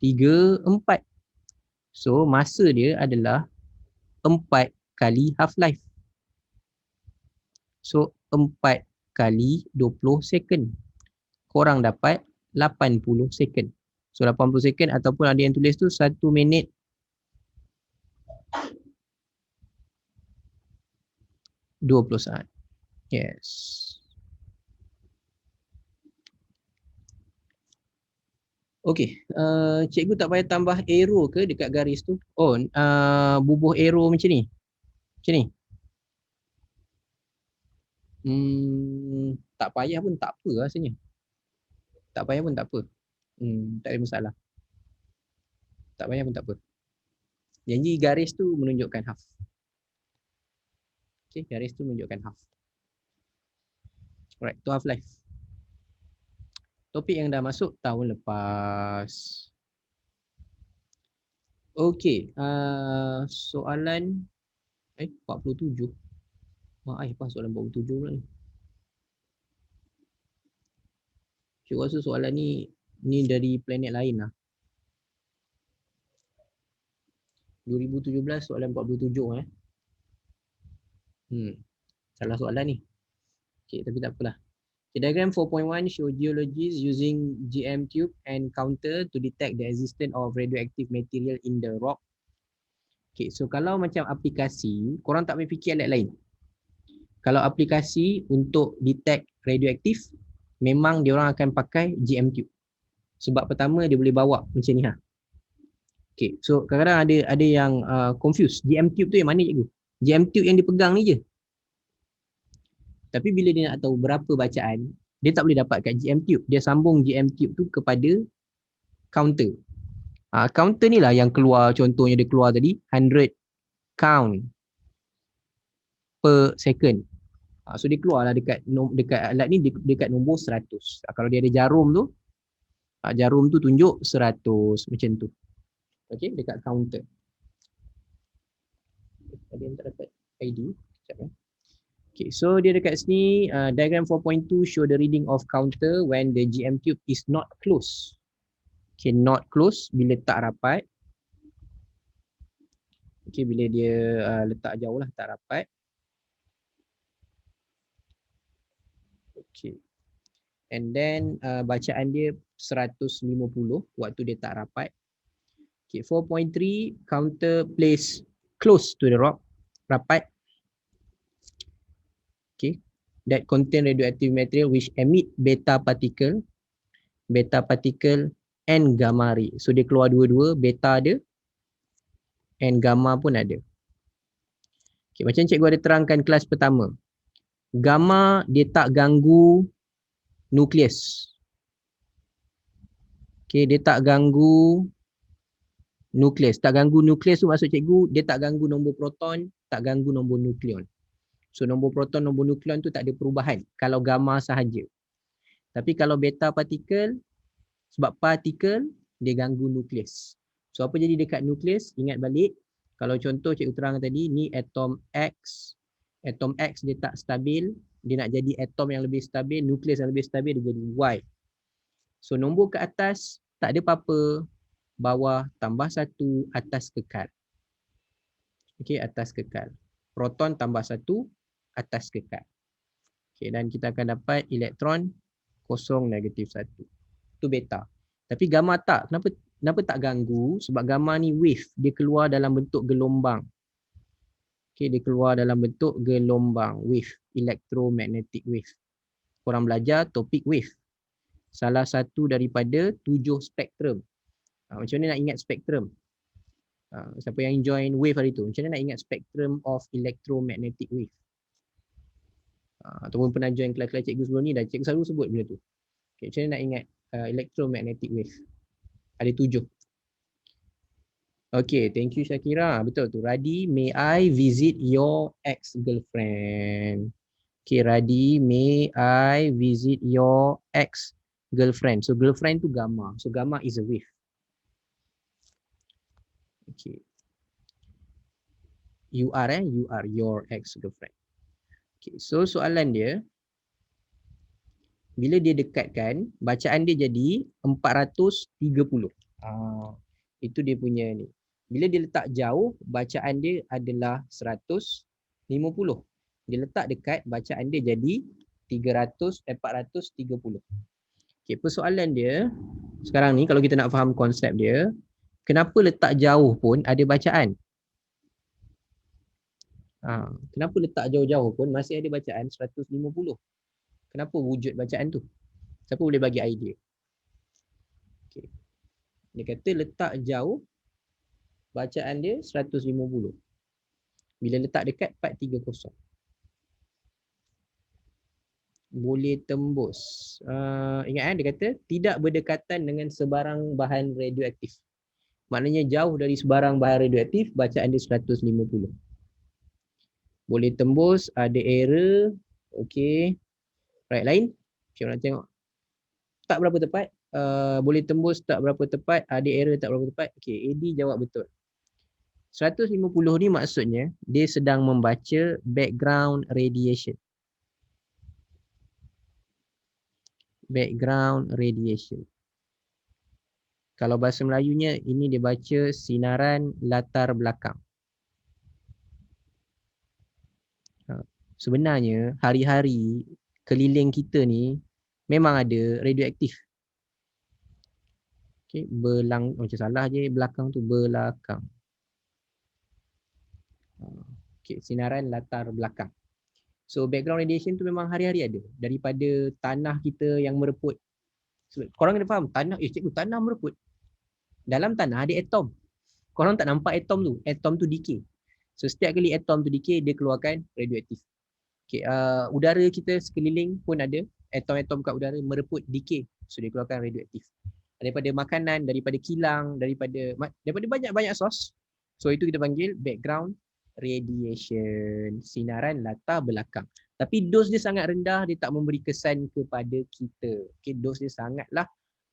3, 4. So masa dia adalah 4 kali half life. So 4 kali 20 second. Korang dapat 80 second. So 80 second ataupun ada yang tulis tu 1 minit 20 saat. Yes. Okey, cikgu tak payah tambah arrow ke dekat garis tu? Oh, bubuh arrow macam ni. Macam ni. Tak payah pun tak apa rasanya. Tak payah pun tak apa. Tak ada masalah. Tak payah pun tak apa. Janji garis tu menunjukkan half. Okey, garis tu menunjukkan half. Alright, tu half life. Topik yang dah masuk tahun lepas. Okey, soalan 47. Apa soalan 47 pula ni? Cikgu rasa soalan ni dari planet lain lah. 2017 soalan 47 salah soalan ni. Okey, tapi tak apalah. Okay, diagram 4.1 show geologists using GM tube and counter to detect the existence of radioactive material in the rock. Okay, so kalau macam aplikasi, korang tak payah fikir alat lain. Kalau aplikasi untuk detect radioaktif, memang diorang akan pakai GM tube. Sebab pertama dia boleh bawa macam ni . Okay, so kadang-kadang ada yang confused. GM tube tu yang mana cikgu? GM tube yang dipegang ni je. Tapi bila dia nak tahu berapa bacaan, dia tak boleh dapat kat GM tube. Dia sambung GM tube tu kepada counter. Counter ni lah yang keluar, contohnya dia keluar tadi 100 count per second. So dia keluarlah dekat alat ni dekat nombor 100. Kalau dia ada jarum tu tunjuk 100 macam tu. Okey, dekat counter. Ada yang tak dapat ID? Sekejap . Okay, so dia dekat sini diagram 4.2 show the reading of counter when the GM tube is not close. Okay, not close bila tak rapat. Okay, bila dia letak jauh lah, tak rapat. Okay. And then bacaan dia 150 waktu dia tak rapat. Okay, 4.3 counter place close to the rock, rapat. Okay, that contain radioactive material which emit beta particle and gamma ray. So dia keluar dua-dua, beta ada and gamma pun ada. Okay, macam cikgu ada terangkan kelas pertama. Gamma dia tak ganggu nukleus. Okay, dia tak ganggu nukleus. Tak ganggu nukleus tu maksud cikgu, dia tak ganggu nombor proton, tak ganggu nombor nukleon. So nombor proton, nombor nukleon tu tak ada perubahan kalau gamma sahaja. Tapi kalau beta partikel, sebab partikel dia ganggu nukleus. So apa jadi dekat nukleus? Ingat balik, kalau contoh cikgu terang tadi, ni atom X. Atom X dia tak stabil, dia nak jadi atom yang lebih stabil, nukleus yang lebih stabil, dia jadi Y. So nombor ke atas tak ada apa-apa, bawah tambah 1, atas kekal. Okey, atas kekal. Proton tambah 1, atas kekal. Okey, dan kita akan dapat elektron kosong negatif 1. Itu beta. Tapi gamma tak. Kenapa tak ganggu? Sebab gamma ni wave. Dia keluar dalam bentuk gelombang. Okey, dia keluar dalam bentuk gelombang. Wave. Electromagnetic wave. Korang belajar topik wave. Salah satu daripada 7 spektrum. Macam mana nak ingat spektrum? Siapa yang join wave hari tu? Macam mana nak ingat spectrum of electromagnetic wave? Ataupun pernah join kelas-kelas cikgu sebelum ni, dah cikgu selalu sebut benda tu. Okay, macam mana nak ingat electromagnetic wave? Ada 7. Okay, thank you Syakira. Betul tu. Radi, may I visit your ex-girlfriend? Okay, Radi, may I visit your ex-girlfriend? So girlfriend tu gamma. So gamma is a wave. Okay. You are your ex-girlfriend. Okay, so soalan dia, Bila dia dekatkan, bacaan dia jadi 430. Itu dia punya ni. Bila dia letak jauh, bacaan dia adalah 150. Dia letak dekat, bacaan dia jadi 430. Okay, persoalan dia sekarang ni kalau kita nak faham konsep dia, kenapa letak jauh pun ada bacaan? Kenapa letak jauh-jauh pun masih ada bacaan 150? Kenapa wujud bacaan tu? Siapa boleh bagi idea? Okay. Dia kata letak jauh, bacaan dia 150. Bila letak dekat 430. Boleh tembus. Ingat dia kata tidak berdekatan dengan sebarang bahan radioaktif. Maknanya jauh dari sebarang bahan radioaktif, bacaan dia 150. Boleh tembus, ada error. Okey. Right, lain? Kita nak tengok. Tak berapa tepat. Boleh tembus tak berapa tepat, ada error tak berapa tepat. Okey, AD jawab betul. 150 ni maksudnya dia sedang membaca background radiation. Background radiation. Kalau bahasa Melayunya ini dia baca sinaran latar belakang. Sebenarnya hari-hari keliling kita ni memang ada radioaktif. Okey, macam salah je belakang tu, belakang. Okey, sinaran latar belakang. So background radiation tu memang hari-hari ada. Daripada tanah kita yang mereput. So, korang kena faham, cikgu, tanah mereput. Dalam tanah ada atom. Korang tak nampak atom tu. Atom tu decay. So setiap kali atom tu decay, dia keluarkan radioaktif. Okay, udara kita sekeliling pun ada atom-atom kat udara mereput decay. So dia keluarkan radioaktif. Daripada makanan, daripada kilang, daripada banyak-banyak sos. So itu kita panggil background radiation, sinaran latar belakang. Tapi dos dia sangat rendah, dia tak memberi kesan kepada kita. Okay, dos dia sangatlah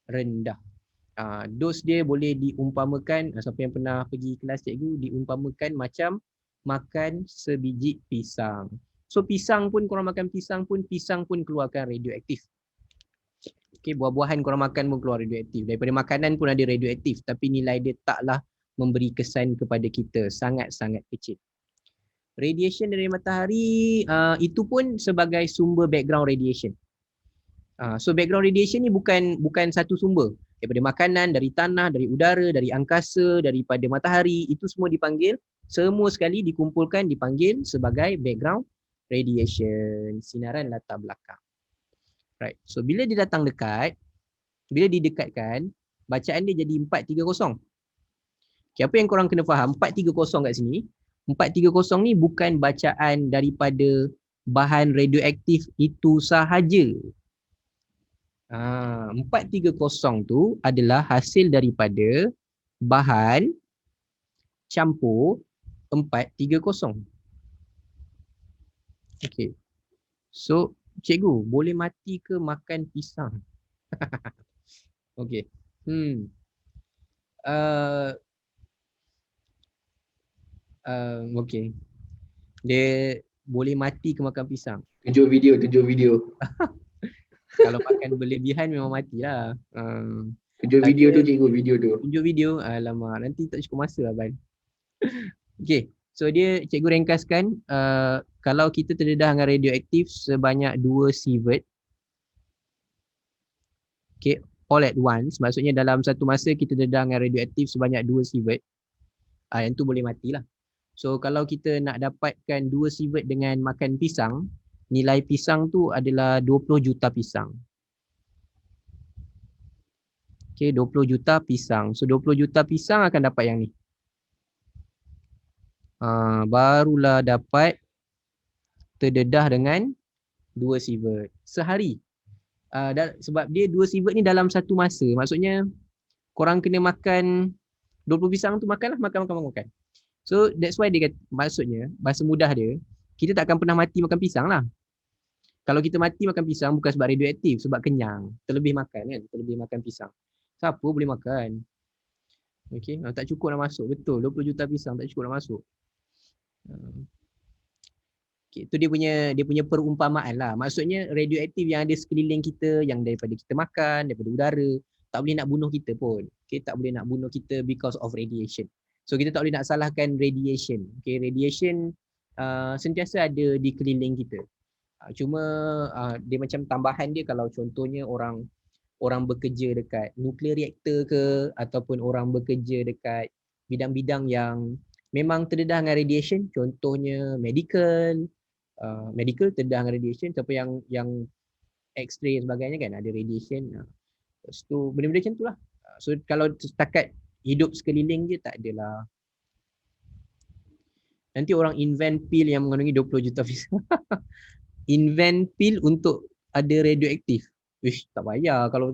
rendah. Dos dia boleh diumpamakan, siapa yang pernah pergi kelas cikgu, diumpamakan macam makan sebiji pisang. So pisang pun korang makan pisang pun keluarkan radioaktif. Okay, buah-buahan korang makan pun keluar radioaktif. Daripada makanan pun ada radioaktif, tapi nilai dia taklah memberi kesan kepada kita, sangat-sangat kecil. Radiation dari matahari itu pun sebagai sumber background radiation. So background radiation ni bukan satu sumber. Daripada makanan, dari tanah, dari udara, dari angkasa, daripada matahari, itu semua dipanggil, semua sekali dikumpulkan dipanggil sebagai background radiation, sinaran latar belakang. Right. So bila dia datang dekat, bila didekatkan, bacaan dia jadi 430. Okay, apa yang korang kena faham, 430 kat sini, 430 ni bukan bacaan daripada bahan radioaktif itu sahaja. 430 tu adalah hasil daripada bahan campur 430. Okay. So, cikgu, boleh mati ke makan pisang? Okay. Okay. Dia boleh mati ke makan pisang? Tunjuk video. Kalau makan berlebihan memang matilah. Tunjuk video tu cikgu, video tu. Tunjuk video, alamak, nanti tak cukup masa Abang. Okay, so dia cikgu ringkaskan, kalau kita terdedah dengan radioaktif sebanyak 2 sievert, okay, all at once, maksudnya dalam satu masa kita terdedah dengan radioaktif sebanyak 2 sievert, yang tu boleh matilah. So kalau kita nak dapatkan 2 sievert dengan makan pisang, nilai pisang tu adalah 20 juta pisang. Okay, 20 juta pisang. So 20 juta pisang akan dapat yang ni. Barulah dapat terdedah dengan 2 sievert sehari. Sebab dia 2 sievert ni dalam satu masa. Maksudnya korang kena makan 20 pisang tu, makan. So that's why dia kata, maksudnya bahasa mudah dia, kita tak akan pernah mati makan pisang lah. Kalau kita mati makan pisang bukan sebab radioaktif, sebab kenyang. Terlebih makan kan, terlebih makan pisang. Siapa boleh makan? Okay, tak cukup nak masuk. Betul, 20 juta pisang tak cukup nak masuk. Okay, itu dia punya perumpamaan lah. Maksudnya radioaktif yang ada sekeliling kita, yang daripada kita makan, daripada udara, tak boleh nak bunuh kita pun. Okay, tak boleh nak bunuh kita because of radiation. So kita tak boleh nak salahkan radiation. Okay, radiation sentiasa ada di keliling kita. Cuma dia macam tambahan dia kalau contohnya orang bekerja dekat nuclear reactor ke, ataupun orang bekerja dekat bidang-bidang yang memang terdedah dengan radiation, contohnya medical terdedah dengan radiation, tapi yang X-ray dan sebagainya kan ada radiation. Lepas tu benda-benda macam tu lah. So kalau setakat hidup sekeliling je tak adalah. Nanti orang invent pil yang mengandungi 20 juta fish. Invent pil untuk ada radioaktif. Wish, tak payah kalau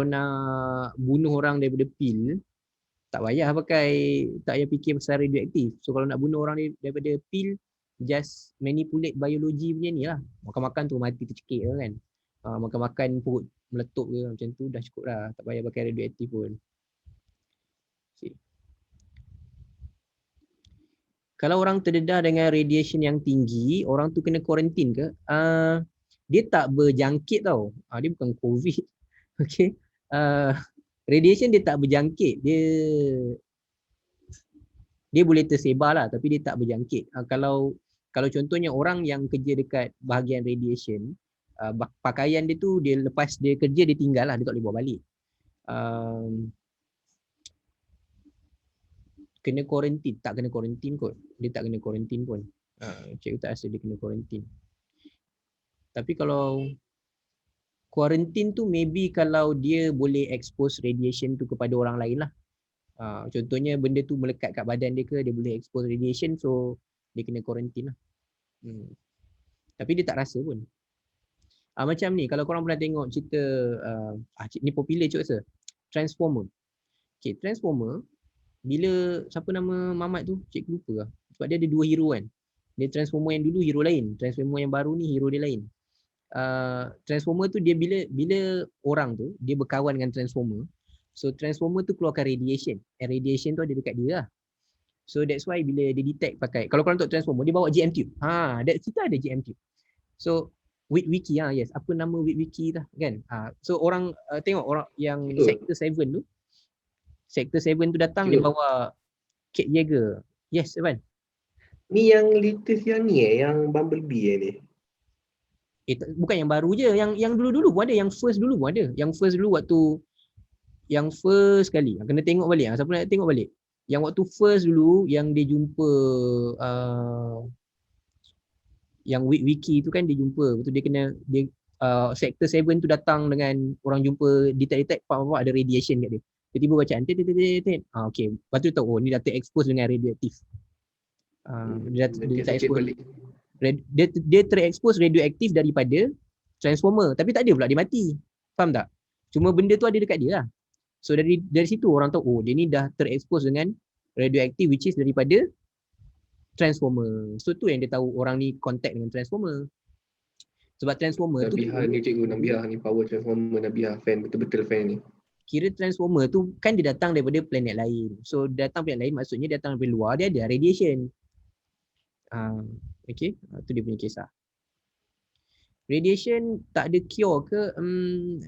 nak bunuh orang daripada pil, tak payah fikir pasal radioaktif. So kalau nak bunuh orang daripada pil, just manipulate biologi punya ni lah. Makan-makan tu mati tercekik kan. Makan-makan perut meletup ke macam tu dah cukup dah. Tak payah pakai radioaktif pun. See. Kalau orang terdedah dengan radiation yang tinggi, orang tu kena kuarantin ke? Dia tak berjangkit tau. Dia bukan COVID. Okay. Radiation dia tak berjangkit. Dia boleh tersebar lah tapi dia tak berjangkit. Kalau contohnya orang yang kerja dekat bahagian radiation, pakaian dia tu dia lepas dia kerja dia tinggal lah, dia tak boleh bawa balik. Kena kuarantin, tak kena kuarantin kot. Dia tak kena kuarantin pun. Cikgu tak rasa dia kena kuarantin. Tapi kalau kuarantin tu maybe kalau dia boleh expose radiation tu kepada orang lain lah. Contohnya benda tu melekat kat badan dia ke, dia boleh expose radiation, so dia kena kuarantin lah. Tapi dia tak rasa pun. Macam ni, kalau korang pernah tengok cerita, ni popular cuba rasa, Transformer. Okay, Transformer, bila siapa nama Mamat tu, cikgu lupa lah. Sebab dia ada dua hero kan. Dia Transformer yang dulu hero lain, Transformer yang baru ni hero dia lain. Transformer tu dia bila orang tu dia berkawan dengan Transformer, so Transformer tu keluarkan radiation, and radiation tu ada dekat dia lah. So that's why bila dia detect pakai, kalau korang tengok Transformer dia bawa GM tube. Kita ada GM tube. So Wiki yes, apa nama Wiki tu kan. So orang tengok orang yang Sector 7 tu, Sector 7 tu datang dia bawa Kate Yeager. Yes, Evan. Ni yang latest yang ni yang Bumblebee ni. Bukan yang baru je, yang dulu-dulu pun ada, yang first dulu pun ada. Yang first dulu waktu yang first kali, kena tengok balik. Siapa nak tengok balik? Yang waktu first dulu yang dia jumpa yang Wiki tu kan dia jumpa, betul dia Sector 7 tu datang dengan orang jumpa detect apa ada radiation kat dia. Tiba-tiba bacaan okey, lepas tu tahu ni dah terekspos dengan radioaktif. Dia terekspos. Dia terekspos radioaktif daripada Transformer, tapi tak ada pula dia mati. Faham tak? Cuma benda tu ada dekat dia lah. So dari situ orang tahu dia ni dah terekspos dengan radioaktif which is daripada Transformer. So tu yang dia tahu orang ni contact dengan Transformer. Sebab Transformer Nabiha tu ni cikgu, Nabiha ni power Transformer, Nabiha fan, betul-betul fan ni. Kira Transformer tu kan dia datang daripada planet lain. So datang planet lain maksudnya dia datang dari luar, dia ada radiation. Okay, tu dia punya kisah. Radiation tak ada cure ke?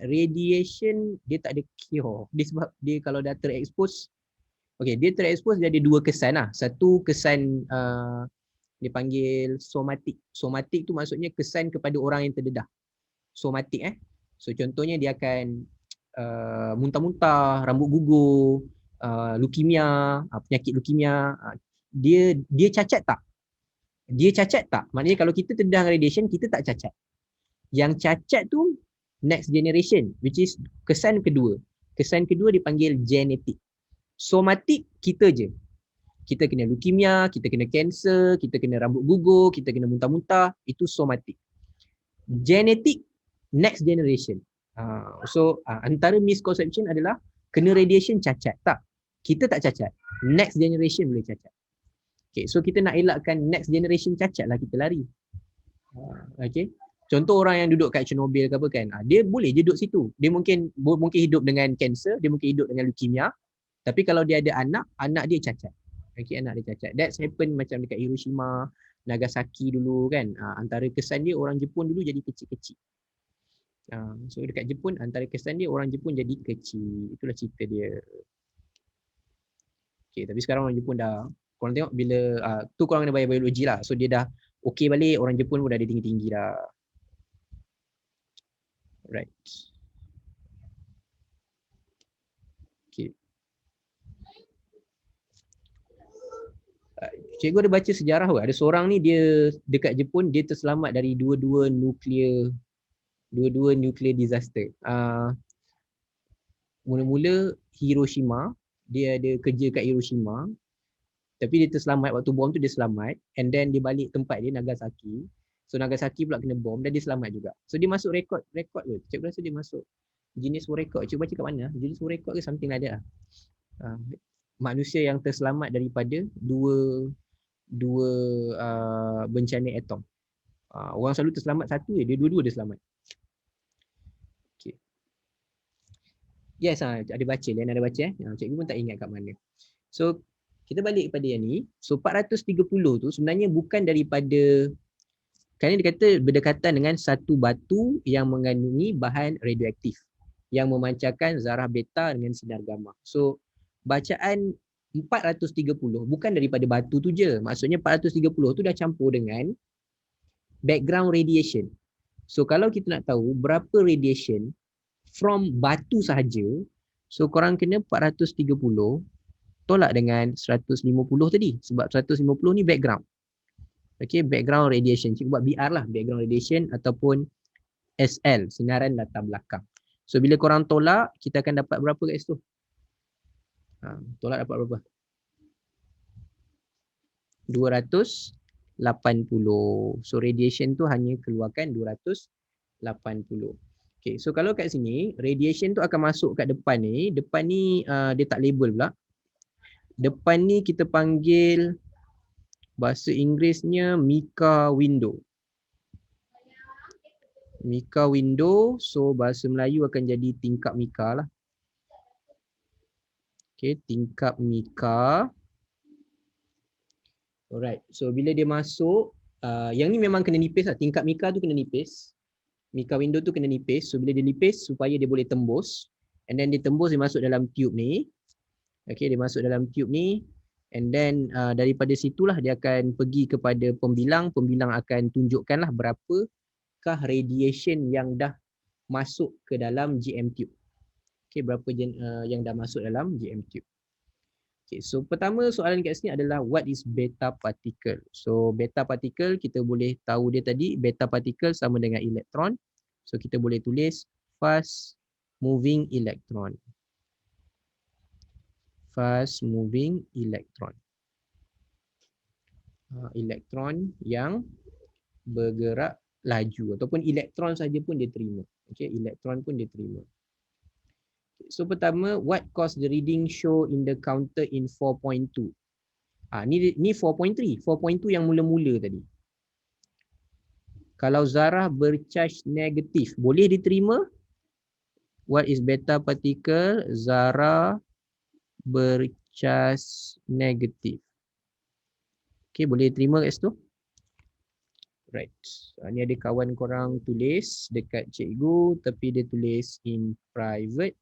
Radiation dia tak ada cure. Dia sebab dia kalau dah terekspos, dia terekspos dia ada dua kesan lah. Satu kesan dia panggil somatik. Somatik tu maksudnya kesan kepada orang yang terdedah. Somatik So contohnya dia akan muntah-muntah, rambut gugur, leukemia, penyakit leukemia. Dia cacat tak? Dia cacat tak? Maknanya kalau kita terdedah radiation, kita tak cacat. Yang cacat tu next generation, which is kesan kedua. Kesan kedua dipanggil genetik. Somatik kita je. Kita kena leukemia, kita kena kanser, kita kena rambut gugur, kita kena muntah-muntah, itu somatik. Genetik next generation. So antara misconception adalah kena radiation cacat. Tak. Kita tak cacat. Next generation boleh cacat. Okay, so kita nak elakkan next generation cacat lah kita lari. Okay. Contoh orang yang duduk kat Chernobyl ke apa kan, dia boleh je duduk situ. Dia mungkin hidup dengan kanser, dia mungkin hidup dengan leukemia. Tapi kalau dia ada anak dia cacat. Okay, anak dia cacat. That's happen macam dekat Hiroshima, Nagasaki dulu kan. Antara kesan dia orang Jepun dulu jadi kecil-kecil. So dekat Jepun antara kesan dia orang Jepun jadi kecil. Itulah cerita dia. Okay, tapi sekarang orang Jepun dah, korang tengok bila tu korang kena bayar biologi lah. So dia dah okey balik, orang Jepun pun dah ada tinggi-tinggi dah. Right. Okay. Cikgu ada baca sejarah kot. Ada seorang ni dia dekat Jepun, dia terselamat dari dua-dua nuclear disaster. Mula-mula Hiroshima, dia ada kerja kat Hiroshima, tapi dia terselamat waktu bom tu, dia selamat, and then dia balik tempat dia Nagasaki. So Nagasaki pula kena bom dan dia selamat juga. So dia masuk rekod tu. Cikgu rasa dia masuk Guinness World Record. Cikgu baca kat mana? Guinness World Record ke something like that lah. Manusia yang terselamat daripada dua bencana atom. Orang selalu terselamat satu je, dia dua-dua dia selamat. Okay. Yes, ada baca, Lian ada baca cikgu pun tak ingat kat mana. So kita balik kepada yang ni. So 430 tu sebenarnya bukan daripada, kerana dia kata berdekatan dengan satu batu yang mengandungi bahan radioaktif yang memancarkan zarah beta dengan sinar gamma. So bacaan 430 bukan daripada batu tu je. Maksudnya 430 tu dah campur dengan background radiation. So kalau kita nak tahu berapa radiation from batu sahaja, so korang kena 430 tolak dengan 150 tadi. Sebab 150 ni background. Okay, background radiation. Cikgu buat BR lah, background radiation ataupun SL, sinaran latar belakang. So bila korang tolak, kita akan dapat berapa kat situ? Tolak dapat berapa? 280. So radiation tu hanya keluarkan 280. Okay, so kalau kat sini radiation tu akan masuk kat depan ni. Depan ni dia tak label pula. Depan ni kita panggil, bahasa Inggerisnya mica window. Mica window, so bahasa Melayu akan jadi tingkap mica lah. Okay, tingkap mica. Alright, so bila dia masuk, yang ni memang kena nipis lah. Tingkap mica tu kena nipis. Mica window tu kena nipis. So bila dia nipis supaya dia boleh tembus. And then dia tembus, dia masuk dalam tube ni. Okay, dia masuk dalam tube ni. And then daripada situlah dia akan pergi kepada pembilang. Pembilang akan tunjukkanlah berapakah radiation yang dah masuk ke dalam GM tube. Okay, berapa yang dah masuk dalam GM tube. Okay, so pertama soalan kat sini adalah what is beta particle? So beta particle kita boleh tahu dia tadi, beta particle sama dengan elektron. So kita boleh tulis fast moving electron. Fast moving electron. Elektron yang bergerak laju ataupun elektron saja pun dia terima. Okay, elektron pun dia terima. So pertama, what caused the reading show in the counter in 4.2? Ni 4.3, 4.2 yang mula-mula tadi. Kalau zarah bercharge negatif, boleh diterima? What is beta particle? Zarah bercharge negatif. Okay, boleh terima kat situ? Right. Ni ada kawan korang tulis dekat cikgu tapi dia tulis in private.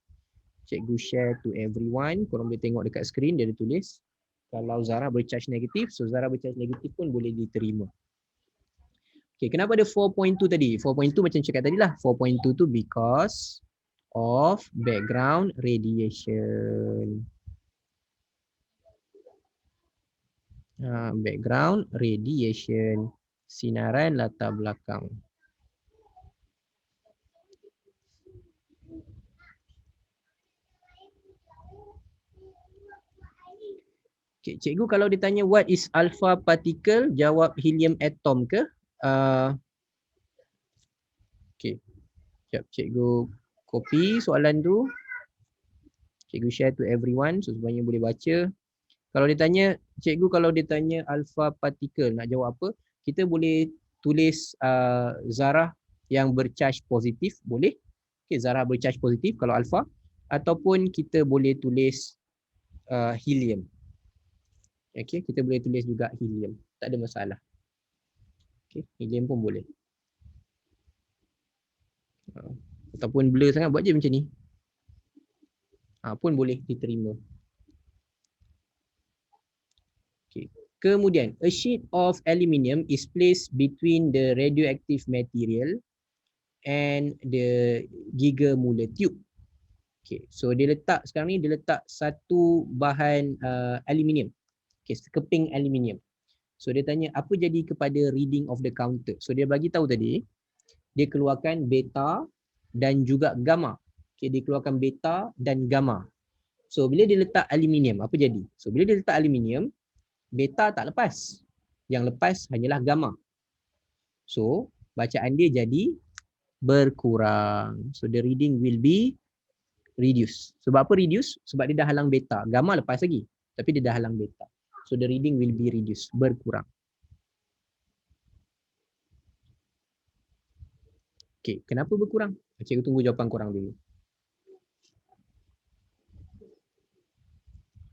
Cikgu share to everyone. Korang boleh tengok dekat skrin dia ada tulis. Kalau zarah bercharge negatif, so zarah bercharge negatif pun boleh diterima. Okay, kenapa ada 4.2 tadi? 4.2 macam cakap tadi lah. 4.2 tu because of background radiation. Background radiation. Sinaran latar belakang. Okay, cikgu kalau ditanya what is alpha particle, jawab helium atom ke? Okay, sekejap cikgu copy soalan tu. Cikgu share to everyone so semuanya boleh baca. Kalau ditanya, cikgu kalau ditanya alpha particle nak jawab apa? Kita boleh tulis zarah yang bercharge positif, boleh. Okay, zarah bercharge positif kalau alpha. Ataupun kita boleh tulis helium. Okay, kita boleh tulis juga helium. Tak ada masalah. Okay, helium pun boleh. Ataupun blur sangat buat je macam ni. Pun boleh diterima. Okay. Kemudian, a sheet of aluminium is placed between the radioactive material and the gigamolar tube. Okay, so dia letak sekarang ni dia letak satu bahan aluminium. Okay, sekeping aluminium. So dia tanya apa jadi kepada reading of the counter. So dia bagi tahu tadi dia keluarkan beta dan juga gamma. Okay, dia keluarkan beta dan gamma. So bila dia letak aluminium apa jadi? So bila dia letak aluminium, beta tak lepas. Yang lepas hanyalah gamma. So bacaan dia jadi berkurang. So the reading will be reduce. Sebab apa reduce? Sebab dia dah halang beta. Gamma lepas lagi. Tapi dia dah halang beta. So the reading will be reduced. Berkurang. Okay, kenapa berkurang? Cikgu tunggu jawapan korang dulu.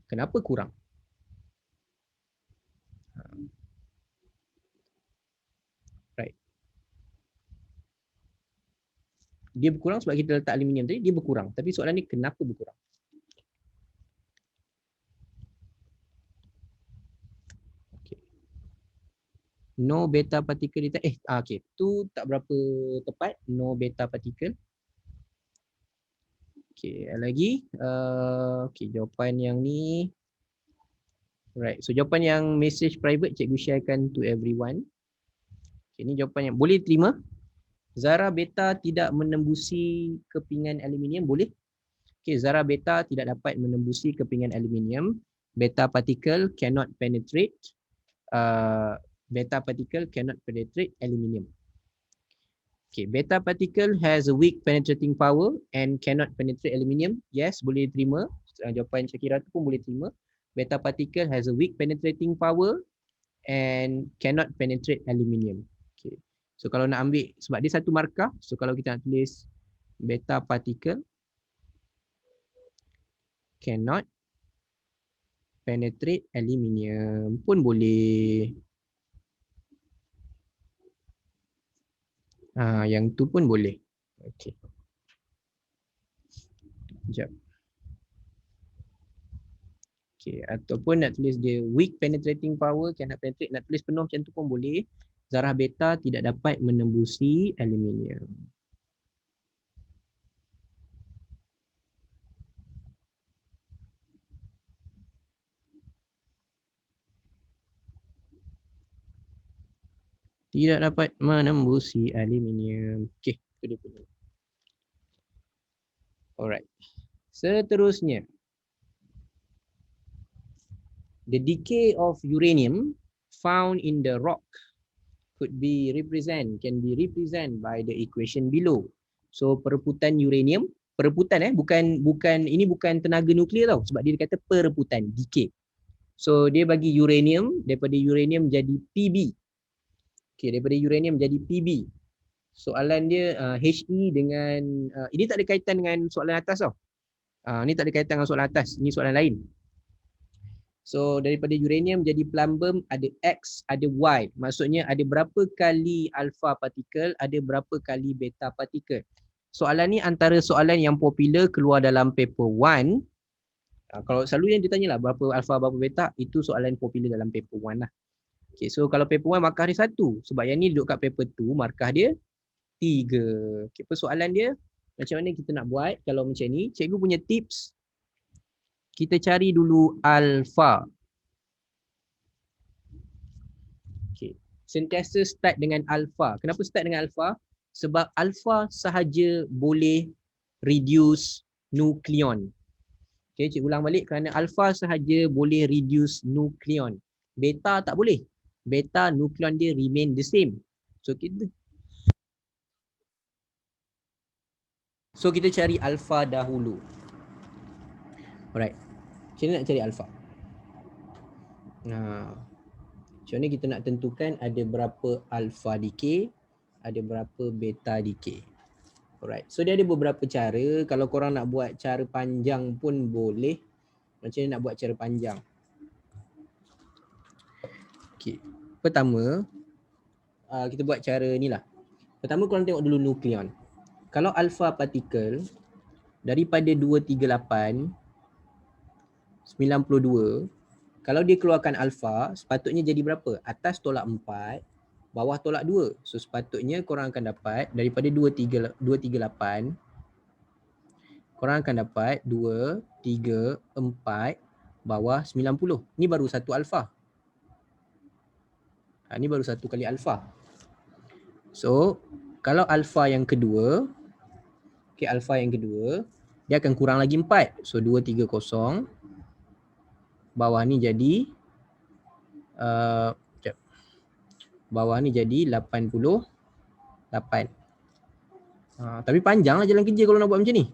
Kenapa kurang? Right. Dia berkurang sebab kita letak aluminium tadi, dia berkurang. Tapi soalan ni kenapa berkurang? Okay. No beta particle okay, tu tak berapa tepat. No beta particle. Okay, lagi. Okay, jawapan yang ni. Right, so jawapan yang message private cikgu sharekan to everyone. Okay, ni jawapan yang boleh terima. Zarah beta tidak menembusi kepingan aluminium, boleh? Okay, zarah beta tidak dapat menembusi kepingan aluminium. Beta particle cannot penetrate. Beta particle cannot penetrate aluminium. Okay, beta particle has a weak penetrating power and cannot penetrate aluminium. Yes, boleh terima. Jawapan Syakira tu pun boleh terima. Beta particle has a weak penetrating power and cannot penetrate aluminium. Okay. So kalau nak ambil, sebab dia satu markah, so kalau kita nak tulis beta particle cannot penetrate aluminium pun boleh. Yang tu pun boleh. Okay. Sekejap. Okay, ataupun nak tulis dia weak penetrating power cannot penetrate, nak tulis penuh macam tu pun boleh. Zarah beta tidak dapat menembusi aluminium. Tidak dapat menembusi aluminium. Okay, itu dia punya. Alright. Seterusnya. The decay of uranium found in the rock can be represented by the equation below. So perebutan uranium, perebutan ini bukan tenaga nuklear tau, sebab dia kata perebutan, decay. So dia bagi uranium, daripada uranium jadi Pb. Okay, daripada uranium jadi Pb. Soalan dia He dengan ini tak ada kaitan dengan soalan atas tau. Ni tak ada kaitan dengan soalan atas, ni soalan lain. So daripada uranium jadi plumbum ada X, ada Y. Maksudnya ada berapa kali alpha particle, ada berapa kali beta particle. Soalan ni antara soalan yang popular keluar dalam paper 1. Kalau selalu yang ditanya lah berapa alpha, berapa beta, itu soalan popular dalam paper 1 lah. Okay, so kalau paper 1 markah dia 1. Sebab yang ni duduk kat paper 2 markah dia 3. Okay, persoalan dia macam mana kita nak buat kalau macam ni. Cikgu punya tips, kita cari dulu alpha. Okay. Sentiasa start dengan alpha. Kenapa start dengan alpha? Sebab alpha sahaja boleh reduce nukleon. Okay, cikgu ulang balik, kerana alpha sahaja boleh reduce nukleon. Beta tak boleh. Beta nukleon dia remain the same. So kita cari alpha dahulu. Alright. Macam mana nak cari alpha? Macam mana kita nak tentukan ada berapa alpha decay, ada berapa beta decay. Alright. So dia ada beberapa cara. Kalau korang nak buat cara panjang pun boleh. Macam mana nak buat cara panjang? Okay. Pertama, kita buat cara ni lah. Pertama korang tengok dulu nukleon. Kalau alpha partikel daripada 238 92, kalau dia keluarkan alpha, sepatutnya jadi berapa? Atas tolak 4, bawah tolak 2. So sepatutnya korang akan dapat daripada 238, korang akan dapat 2, 3, 4, bawah 90. Ni baru satu alpha. Ni baru satu kali alpha. So kalau alpha yang kedua, alpha yang kedua, dia akan kurang lagi 4. So 230. Bawah ni jadi bawah ni jadi 88. Tapi panjang lah jalan kerja kalau nak buat macam ni.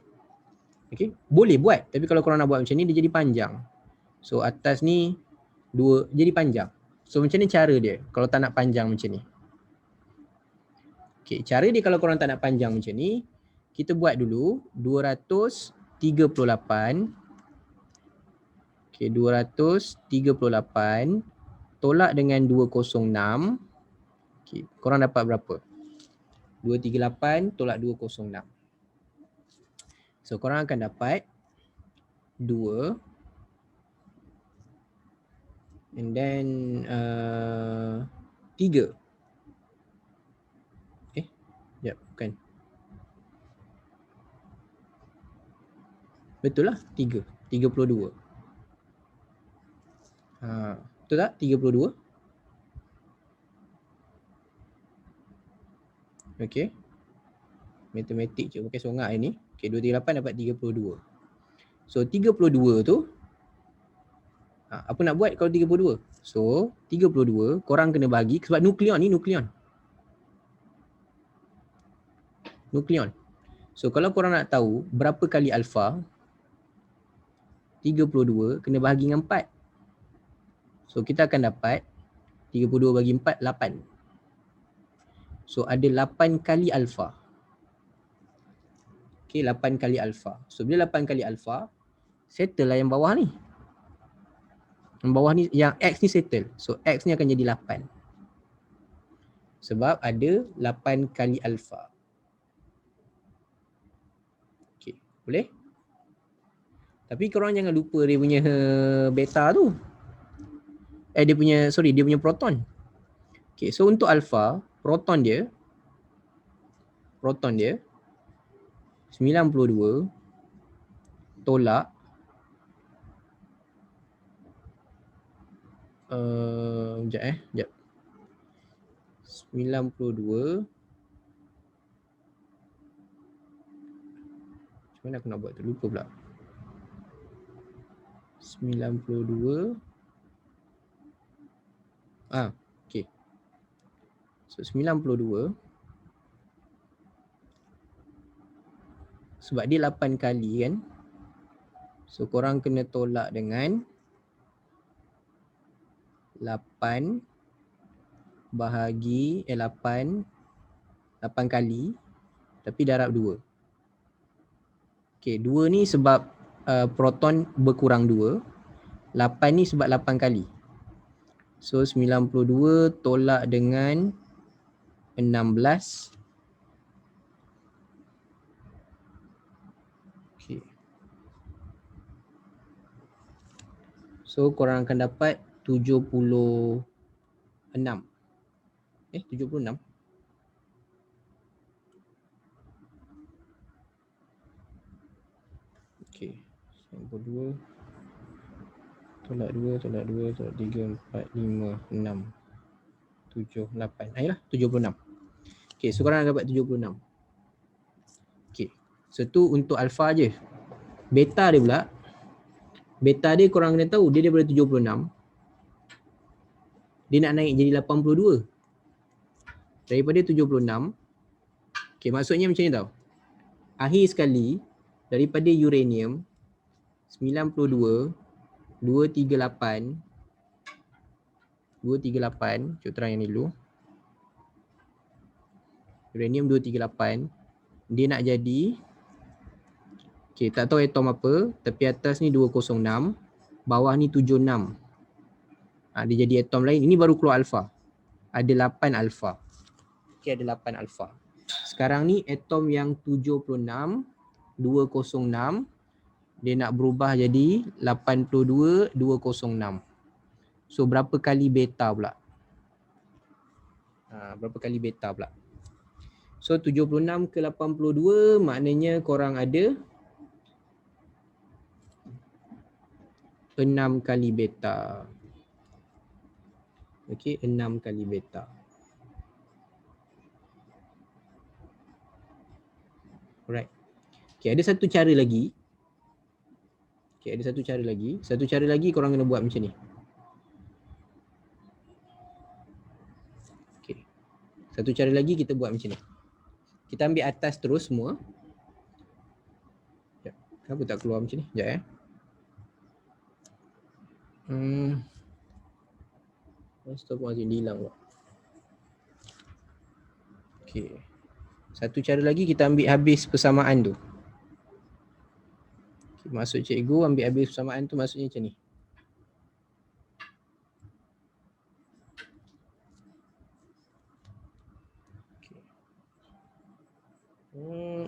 Okay. Boleh buat, tapi kalau korang nak buat macam ni dia jadi panjang. So atas ni 2 jadi panjang. So macam ni cara dia kalau tak nak panjang macam ni. Okay, cara dia kalau korang tak nak panjang macam ni, kita buat dulu 238. Okay, 238 tolak dengan 206. Okay, korang dapat berapa? 238 tolak 206. So korang akan dapat 2 and then 3. Sekejap, bukan. Betul lah, 3. 32. Betul tak? 32. Okay. Matematik je pakai songak hari ni. Okay, 238 dapat 32. So 32 tu, apa nak buat kalau 32? So 32 korang kena bagi, sebab nukleon ni nukleon. So kalau korang nak tahu berapa kali alpha, 32 kena bahagi dengan 4. So kita akan dapat 32 bagi 4, 8. So ada 8 kali alpha. Okay, 8 kali alpha. So bila 8 kali alpha, settle lah yang bawah ni. Yang bawah ni, yang X ni settle. So X ni akan jadi 8. Sebab ada 8 kali alpha. Okay, boleh? Tapi korang jangan lupa dia punya beta tu. Dia punya proton. Okay, so untuk alpha, proton dia 92 tolak sekejap. 92. Macam mana aku nak buat tu? Lupa pula. 92. Okay. So 92 sebab dia 8 kali kan. So korang kena tolak dengan 8 bahagi 8 kali tapi darab 2. Okay, 2 ni sebab proton berkurang 2. 8 ni sebab 8 kali. So 92 tolak dengan 16. Okay. So korang akan dapat 76. 76. Okay. 92 tolak 2 tolak 3 4 5 6 7 8. Ayolah 76. Okay, so korang dapat 76. Okay. So tu untuk alpha je. Beta dia pula. Beta dia korang kena tahu dia daripada 76. Dia nak naik jadi 82. Daripada 76. Okay, maksudnya macam ni tau. Akhir sekali daripada uranium 92 238. Cuba terang yang ni dulu. Uranium 238. Dia nak jadi, okay, tak tahu atom apa, tapi atas ni 206, bawah ni 76. Dia jadi atom lain. Ini baru keluar alpha. Ada 8 alpha. Okay, ada 8 alfa. Sekarang ni atom yang 76, 206, dia nak berubah jadi 82, 206. So berapa kali beta pula? Berapa kali beta pula? So 76 ke 82 maknanya korang ada 6 kali beta. Okey, 6 kali beta. Alright. Okey, ada satu cara lagi. Okey, ada satu cara lagi. Satu cara lagi korang kena buat macam ni. Okey. Satu cara lagi kita buat macam ni. Kita ambil atas terus semua. Sekejap. Kenapa tak keluar macam ni? Sekejap Astagfirullahaladzim, hilang pula. Okey. Satu cara lagi kita ambil habis persamaan tu. Okay, maksud cikgu ambil habis persamaan tu maksudnya macam ni.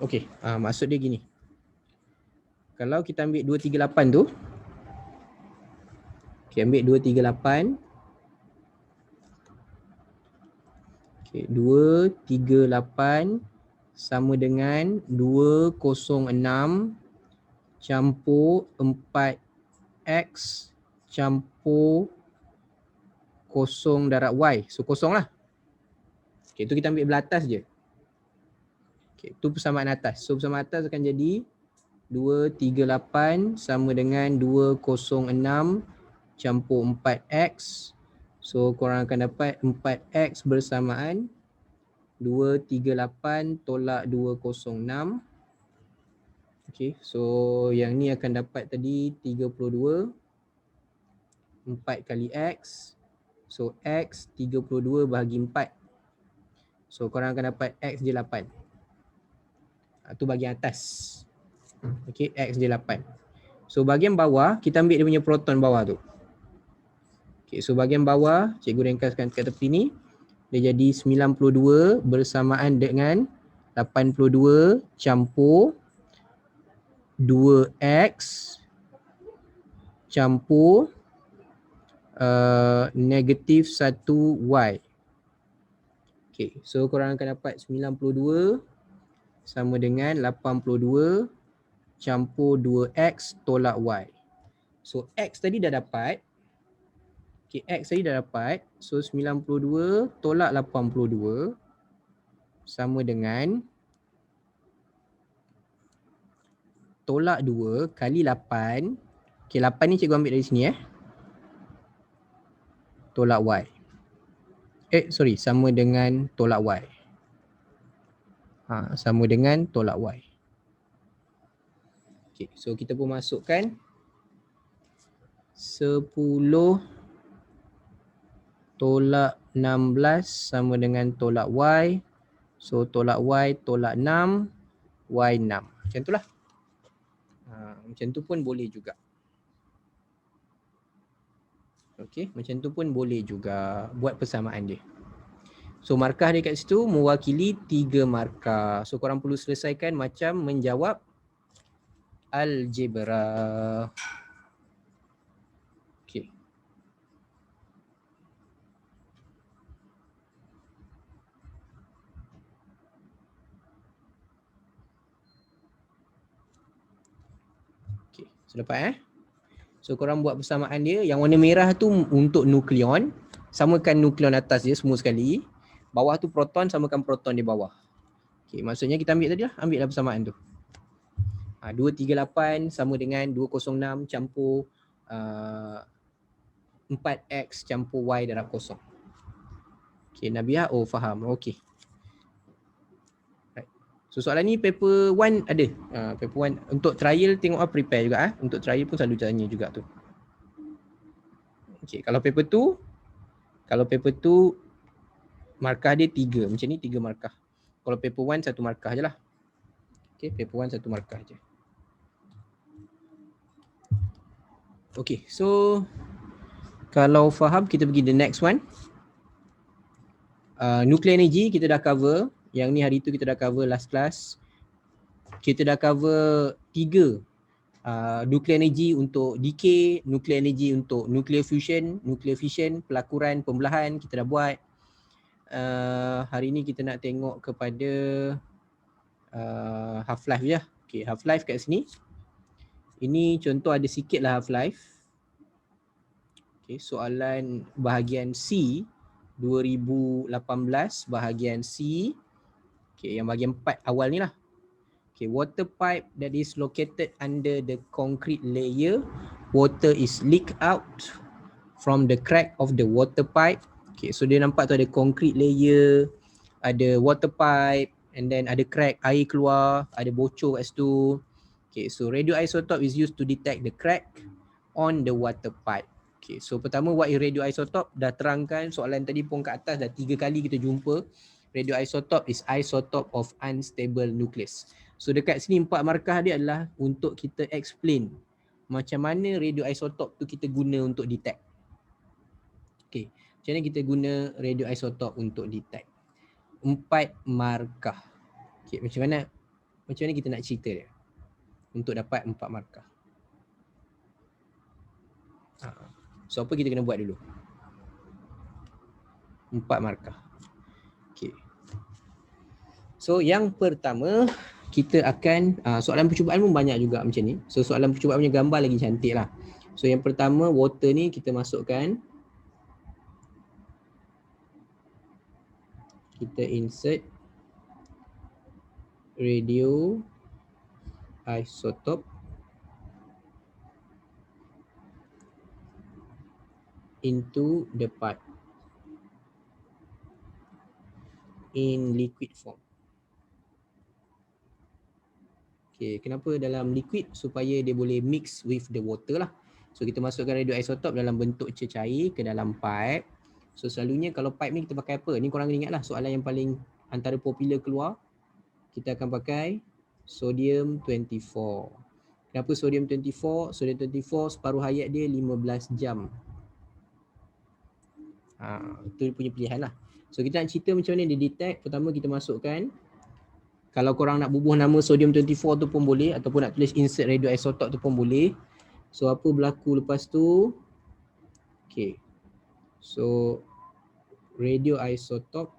Okey, maksud dia gini. Kalau kita ambil 238 tu, okey, ambil 238. Okey, 238 sama dengan 206 campur 4x campur kosong darab y. So kosong lah. Okey, tu kita ambil belah atas je. Okey, tu persamaan atas. So persamaan atas akan jadi 238 sama dengan 206 campur 4x. So korang akan dapat 4x bersamaan 238 tolak 206. Okay, so yang ni akan dapat tadi 32. 4 kali x. So x 32 bahagi 4. So korang akan dapat x je 8. Tu bahagian atas. Okay, x je 8. So bahagian bawah kita ambil dia punya proton bawah tu. Okay, so bahagian bawah cikgu ringkaskan kat tepi ni. Dia jadi 92 bersamaan dengan 82 campur 2x campur negatif 1y. Okay, so korang akan dapat 92 sama dengan 82 campur 2x tolak y. So x tadi dah dapat. Okay, x tadi dah dapat. So 92 tolak 82 sama dengan tolak 2 kali 8. Okay, 8 ni cikgu ambil dari sini tolak y. Sama dengan tolak y. Sama dengan tolak y. Okay, so kita pun masukkan 10 tolak 16 sama dengan tolak y. So tolak y tolak 6, y 6. Macam tu lah. Macam tu pun boleh juga. Okey, macam tu pun boleh juga buat persamaan dia. So markah dia kat situ mewakili 3 markah. So korang perlu selesaikan macam menjawab algebra. Okey. Okey, selepas So korang buat persamaan dia. Yang warna merah tu untuk nukleon. Samakan nukleon atas dia semua sekali. Bawah tu proton, samakan proton di bawah. Okay, maksudnya kita ambil tadi lah. Ambil lah persamaan tu. 238 sama dengan 206 campur 4x campur y darab kosong. Okay, Nabiah, faham. Okay. Right. So soalan ni paper 1 ada. Paper 1 untuk trial tengok prepare juga. Untuk trial pun selalu tanya juga tu. Okay, kalau paper 2 markah dia 3. Macam ni 3 markah. Kalau paper 1 1 markah je lah. Okay, paper 1 1 markah je. Okay, so kalau faham kita pergi the next one. Nuclear energy kita dah cover. Yang ni hari tu kita dah cover last class. Kita dah cover 3 nuclear energy untuk decay, nuclear energy untuk nuclear fission, pelakuran, pembelahan kita dah buat. Hari ni kita nak tengok kepada half-life je. Okay, half-life kat sini. Ini contoh ada sikit lah half-life. Okay, soalan bahagian C 2018 bahagian C. Okay, yang bahagian part awal ni lah. Okay, water pipe that is located under the concrete layer. Water is leaked out from the crack of the water pipe. Okay, so dia nampak tu ada concrete layer, ada water pipe, and then ada crack, air keluar, ada bocor kat situ. Okay, so radioisotope is used to detect the crack on the water pipe. Okay, so pertama what is radioisotope? Dah terangkan soalan tadi pun kat atas, dah 3 kali kita jumpa. Radioisotope is isotope of unstable nucleus. So dekat sini 4 markah dia adalah untuk kita explain macam mana radioisotope tu kita guna untuk detect. Okay, macam mana kita guna radioisotope untuk detect? 4 markah. Okay, macam mana kita nak cerita dia untuk dapat 4 markah? So apa kita kena buat dulu? 4 markah. Okay. So yang pertama kita akan soalan percubaan pun banyak juga macam ni. So soalan percubaan punya gambar lagi cantik lah. So yang pertama water ni kita masukkan, kita insert radioisotope into the pipe in liquid form. Okay, kenapa dalam liquid? Supaya dia boleh mix with the water lah. So kita masukkan radioisotope dalam bentuk cecair ke dalam pipe. So selalunya kalau pipe ni kita pakai apa? Ni korang ingat lah soalan yang paling antara popular keluar. Kita akan pakai sodium 24. Kenapa sodium 24? Sodium 24 separuh hayat dia 15 jam. Itu punya pilihan lah. So kita nak cerita macam mana dia detect. Pertama kita masukkan, kalau korang nak bubuh nama sodium 24 tu pun boleh, ataupun nak tulis insert radioisotope tu pun boleh. So apa berlaku lepas tu? Okay, so radioisotope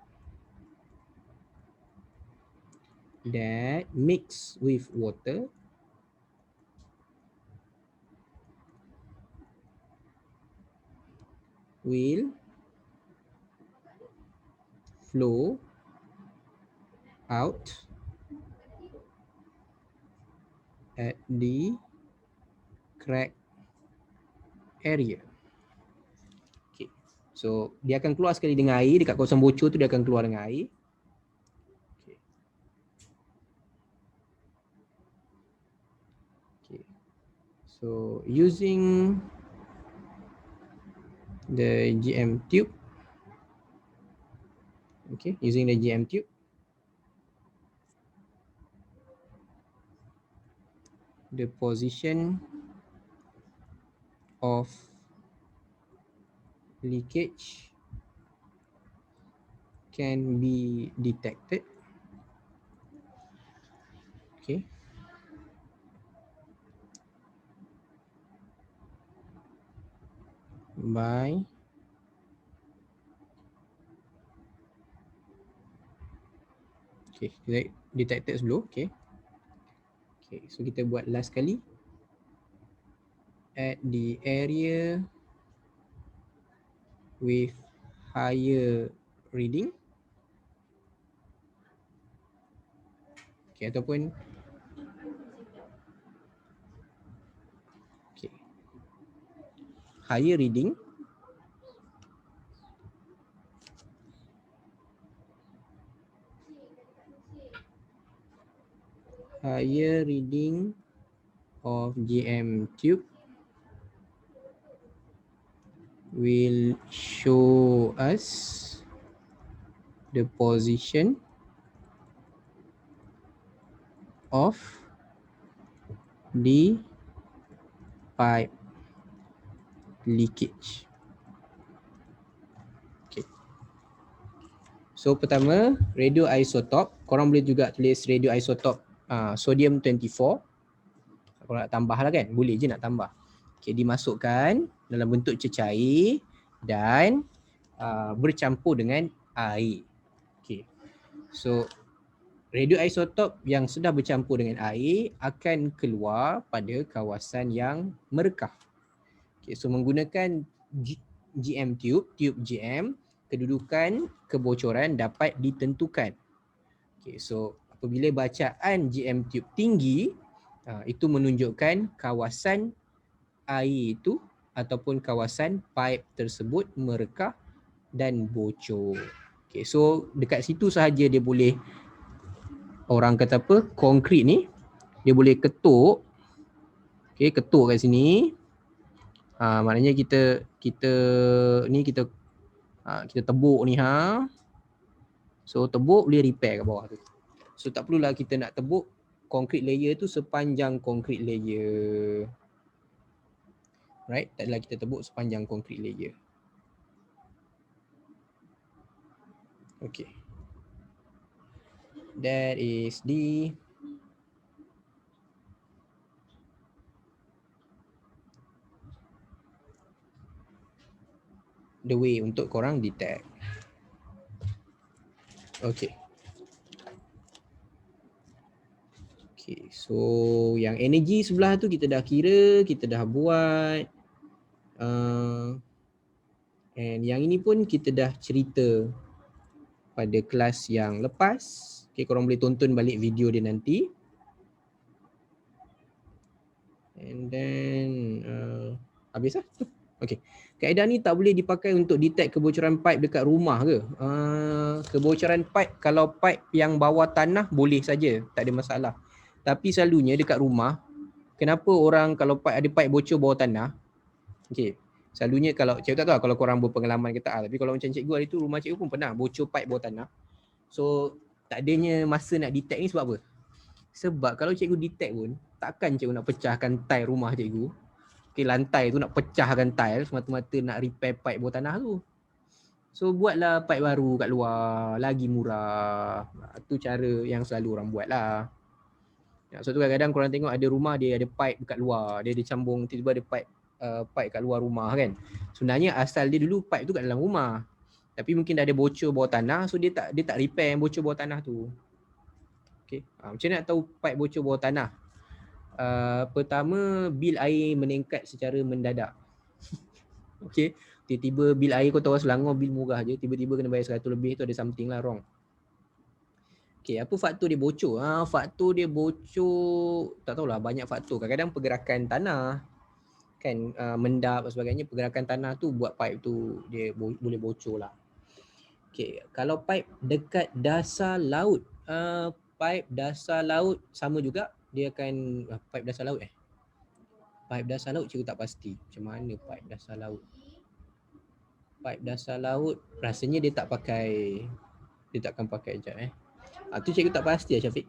that mix with water will flow out at the crack area. Okay, so dia akan keluar sekali dengan air, dekat kawasan bocor tu dia akan keluar dengan air. Okay. Okay. So using the GM tube, okay, using the GM tube, the position of leakage can be detected. Okay. By kita detected sebelum. Okay. Okay, so kita buat last kali. At the area with higher reading. Okay, ataupun okay, higher reading of GM tube will show us the position of the pipe leakage. Okay. So pertama, radioisotop. Korang boleh juga tulis radioisotop sodium 24. Kalau nak tambah lah kan, boleh je nak tambah. Okay, dimasukkan dalam bentuk cecair dan bercampur dengan air. Okay. So radioisotop yang sudah bercampur dengan air akan keluar pada kawasan yang merekah. Okay, so menggunakan GM tube GM, kedudukan kebocoran dapat ditentukan. Okay, so apabila bacaan GM tube tinggi, itu menunjukkan kawasan air itu ataupun kawasan pipe tersebut merekah dan bocor. Okay, so dekat situ sahaja dia boleh, orang kata apa, konkrit ni dia boleh ketuk. Okay, ketuk kat sini. Maknanya kita tebuk ni So tebuk boleh repair kat bawah tu. So tak perlulah kita nak tebuk concrete layer tu sepanjang concrete layer. Right? Tak adalah kita tebuk sepanjang concrete layer. Okay. That is the way untuk korang detect. Okay. Okay, so yang energy sebelah tu kita dah kira, kita dah buat. And yang ini pun kita dah cerita pada kelas yang lepas. Okay, korang boleh tonton balik video dia nanti. And then habis lah. Okay. Kaedah ni tak boleh dipakai untuk detect kebocoran pipe dekat rumah ke? Kebocoran pipe, kalau pipe yang bawah tanah boleh saja, tak ada masalah. Tapi selalunya dekat rumah, kenapa orang kalau ada pipe bocor bawah tanah? Okay. Selalunya kalau cikgu tak tahu kalau korang berpengalaman ke tak, tapi kalau macam cikgu hari tu, rumah cikgu pun pernah bocor pipe bawah tanah. So tak adanya masa nak detect ni sebab apa? Sebab kalau cikgu detect pun, takkan cikgu nak pecahkan tile rumah cikgu. Okay, lantai tu nak pecahkan tile semata-mata nak repair pipe bawah tanah tu. So buatlah pipe baru kat luar, lagi murah. Tu cara yang selalu orang buat lah. So tu kadang-kadang korang tengok ada rumah dia ada pipe kat luar, dia ada cambung, tiba-tiba ada pipe kat luar rumah kan. Sebenarnya asal dia dulu pipe tu kat dalam rumah. Tapi mungkin dah ada bocor bawah tanah, so dia tak repair yang bocor bawah tanah tu. Okay. Macam mana nak tahu pipe bocor bawah tanah? Pertama, bil air meningkat secara mendadak. Okay, tiba-tiba bil air, kau tahu Selangor bil murah je, tiba-tiba kena bayar 100 lebih, tu ada something lah wrong. Okay, apa faktor dia bocor? Faktor dia bocor, tak tahulah, banyak faktor. Kadang-kadang pergerakan tanah kan, mendap dan sebagainya, pergerakan tanah tu buat pipe tu dia boleh bocor lah. Okay, kalau pipe dekat dasar laut, pipe dasar laut sama juga, dia akan pipe dasar laut pipe dasar laut cikgu tak pasti macam mana pipe dasar laut. Pipe dasar laut rasanya dia takkan pakai sekejap tu cikgu tak pasti lah Syafiq.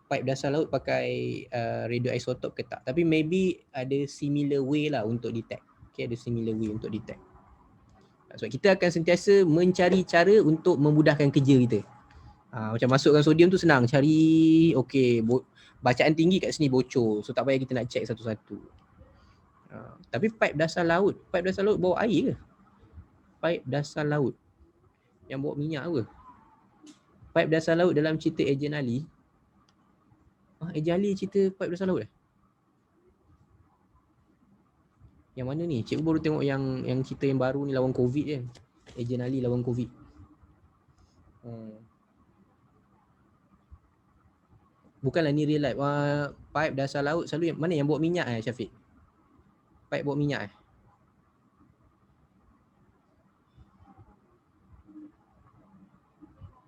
Pipe dasar laut pakai radioisotop ke tak, tapi maybe ada similar way lah untuk detect. Okay, ada similar way untuk detect. Sebab kita akan sentiasa mencari cara untuk memudahkan kerja kita. Macam masukkan sodium tu senang, cari bacaan tinggi kat sini bocor, so tak payah kita nak check satu-satu. Tapi pipe dasar laut bawa air ke? Pipe dasar laut yang bawa minyak ke? Pipe dasar laut dalam cerita Ejen Ali. Ejen Ali cerita pipe dasar laut Yang mana ni? Cikgu baru tengok yang cerita yang baru ni lawan COVID je. Ejen Ali lawan COVID. Bukanlah ni real life. Pipe dasar laut selalu mana yang bawa minyak Syafiq? Pipe bawa minyak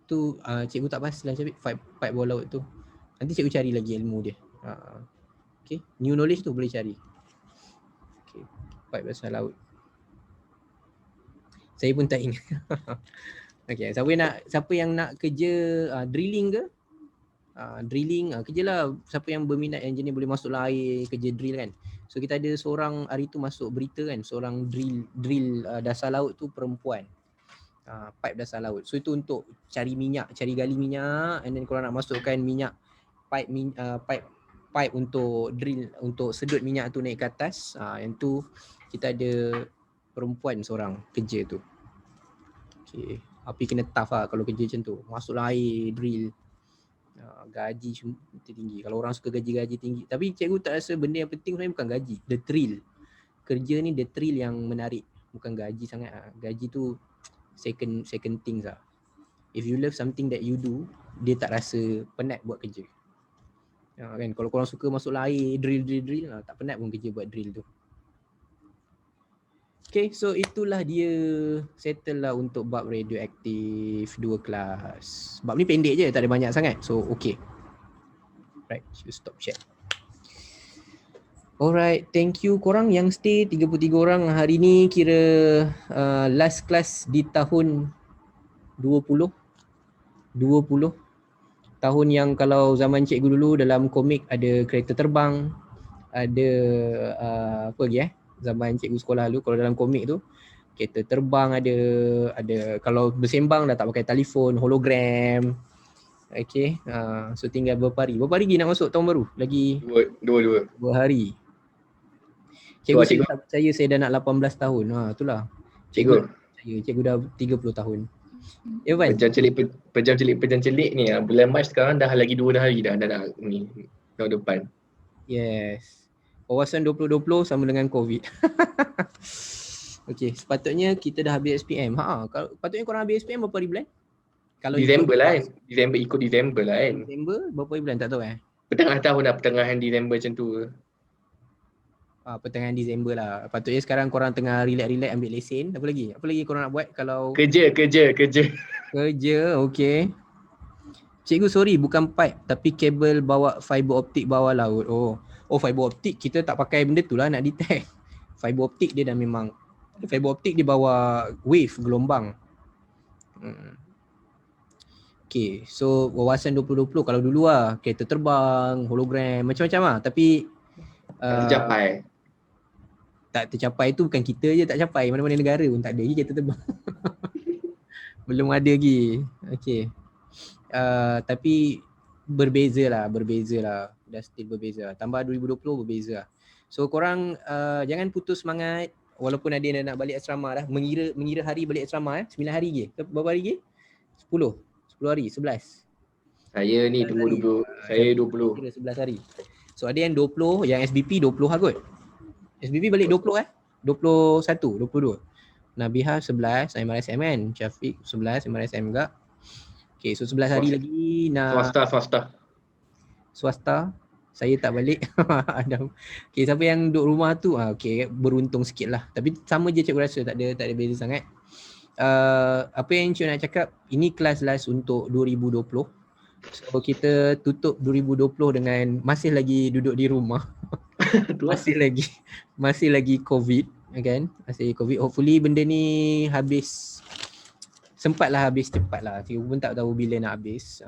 tu cikgu tak pastilah Syafiq, pipe bawah laut tu. Nanti cikgu cari lagi ilmu dia. Okay, new knowledge tu boleh cari. Okay, pipe dasar laut. Saya pun tak ingat. Okay, siapa yang nak kerja drilling ke? Drilling, kerjalah. Siapa yang berminat engineer boleh masuklah air kerja drill kan. So kita ada seorang hari tu masuk berita kan, seorang drill dasar laut tu perempuan. Pipe dasar laut. So itu untuk cari minyak, cari gali minyak, and then korang nak masukkan minyak, pipe untuk drill, untuk sedut minyak tu naik ke atas. Yang tu kita ada perempuan seorang kerja tu. Okay. Tapi kena tough lah kalau kerja macam tu. Masuklah air, drill. Gaji tinggi. Kalau orang suka gaji tinggi. Tapi cikgu tak rasa benda yang penting sebenarnya bukan gaji. The thrill. Kerja ni the thrill yang menarik. Bukan gaji sangat. Gaji tu second things lah. If you love something that you do, dia tak rasa penat buat kerja. Kan? Kalau korang suka masuk air, drill, tak penat pun kerja buat drill tu. Okay, so itulah dia, settle lah untuk bab radioaktif 2 kelas. Bab ni pendek je, tak ada banyak sangat. So okay. Right, you stop share. Alright, thank you korang yang stay 33 orang hari ni, kira last class di tahun 20. Tahun yang kalau zaman cikgu dulu dalam komik ada kereta terbang, ada apa lagi zaman cikgu sekolah dulu, kalau dalam komik tu kereta terbang ada kalau bersembang dah tak pakai telefon, hologram. Okay, so tinggal berapa hari lagi nak masuk tahun baru? Lagi 2 hari. Cikgu saya tak percaya saya dah nak 18 tahun. Itulah. Cikgu dah 30 tahun. Evan. Pejam celik ni bulan Mac sekarang dah lagi 2 hari dah ni tahun depan. Yes. Wawasan 2020 sama dengan COVID. Okey, sepatutnya kita dah habis SPM. Kalau patutnya korang habis SPM berapa hari bulan? Kalau Disember lah kan. Ikut Disember lah kan. Disember berapa hari bulan tak tahu Pertengahan tahun dah, pertengahan Disember macam tu. Pertengahan Disember lah. Patutnya sekarang korang tengah relax ambil lesen. Apa lagi korang nak buat kalau kerja. Kerja, okey. Cikgu sorry, bukan pipe tapi kabel bawa fiber optik bawah laut. Oh fiber optik kita tak pakai benda tu lah nak detect. Fiber optik dia dah memang fiber optik dia bawa wave, gelombang. Okay, so wawasan 2020 kalau dulu lah kereta terbang, hologram, macam-macam lah. Tapi tak tercapai tu bukan kita je tak capai, mana-mana negara pun tak ada lagi kereta terbang. Belum ada lagi. Okay. Tapi berbeza lah. Dah still berbeza. Tambah 2020 berbeza lah. So korang jangan putus semangat. Walaupun ada yang nak balik asrama dah. Mengira hari balik asrama 9 hari lagi. Berapa hari lagi? 10 hari, 11. Saya ni tunggu 20. Saya 20. Kira 11 hari. So ada yang 20, yang SBP 20 lah kot. SBP balik 20 21, 22. Nabihah 11, MRSM kan. Syafiq 11, MRSM juga. Okay, so 11 hari lagi nak swasta. Saya tak balik. Adam. Okay, siapa yang duduk rumah tu okay, beruntung sikit lah. Tapi sama je cikgu rasa, tak ada beza sangat. Apa yang cikgu nak cakap, ini kelas last untuk 2020. So kita tutup 2020 dengan masih lagi duduk di rumah. masih lagi COVID kan? Masih COVID. Hopefully benda ni sempatlah habis cepat lah. Saya pun tak tahu bila nak habis.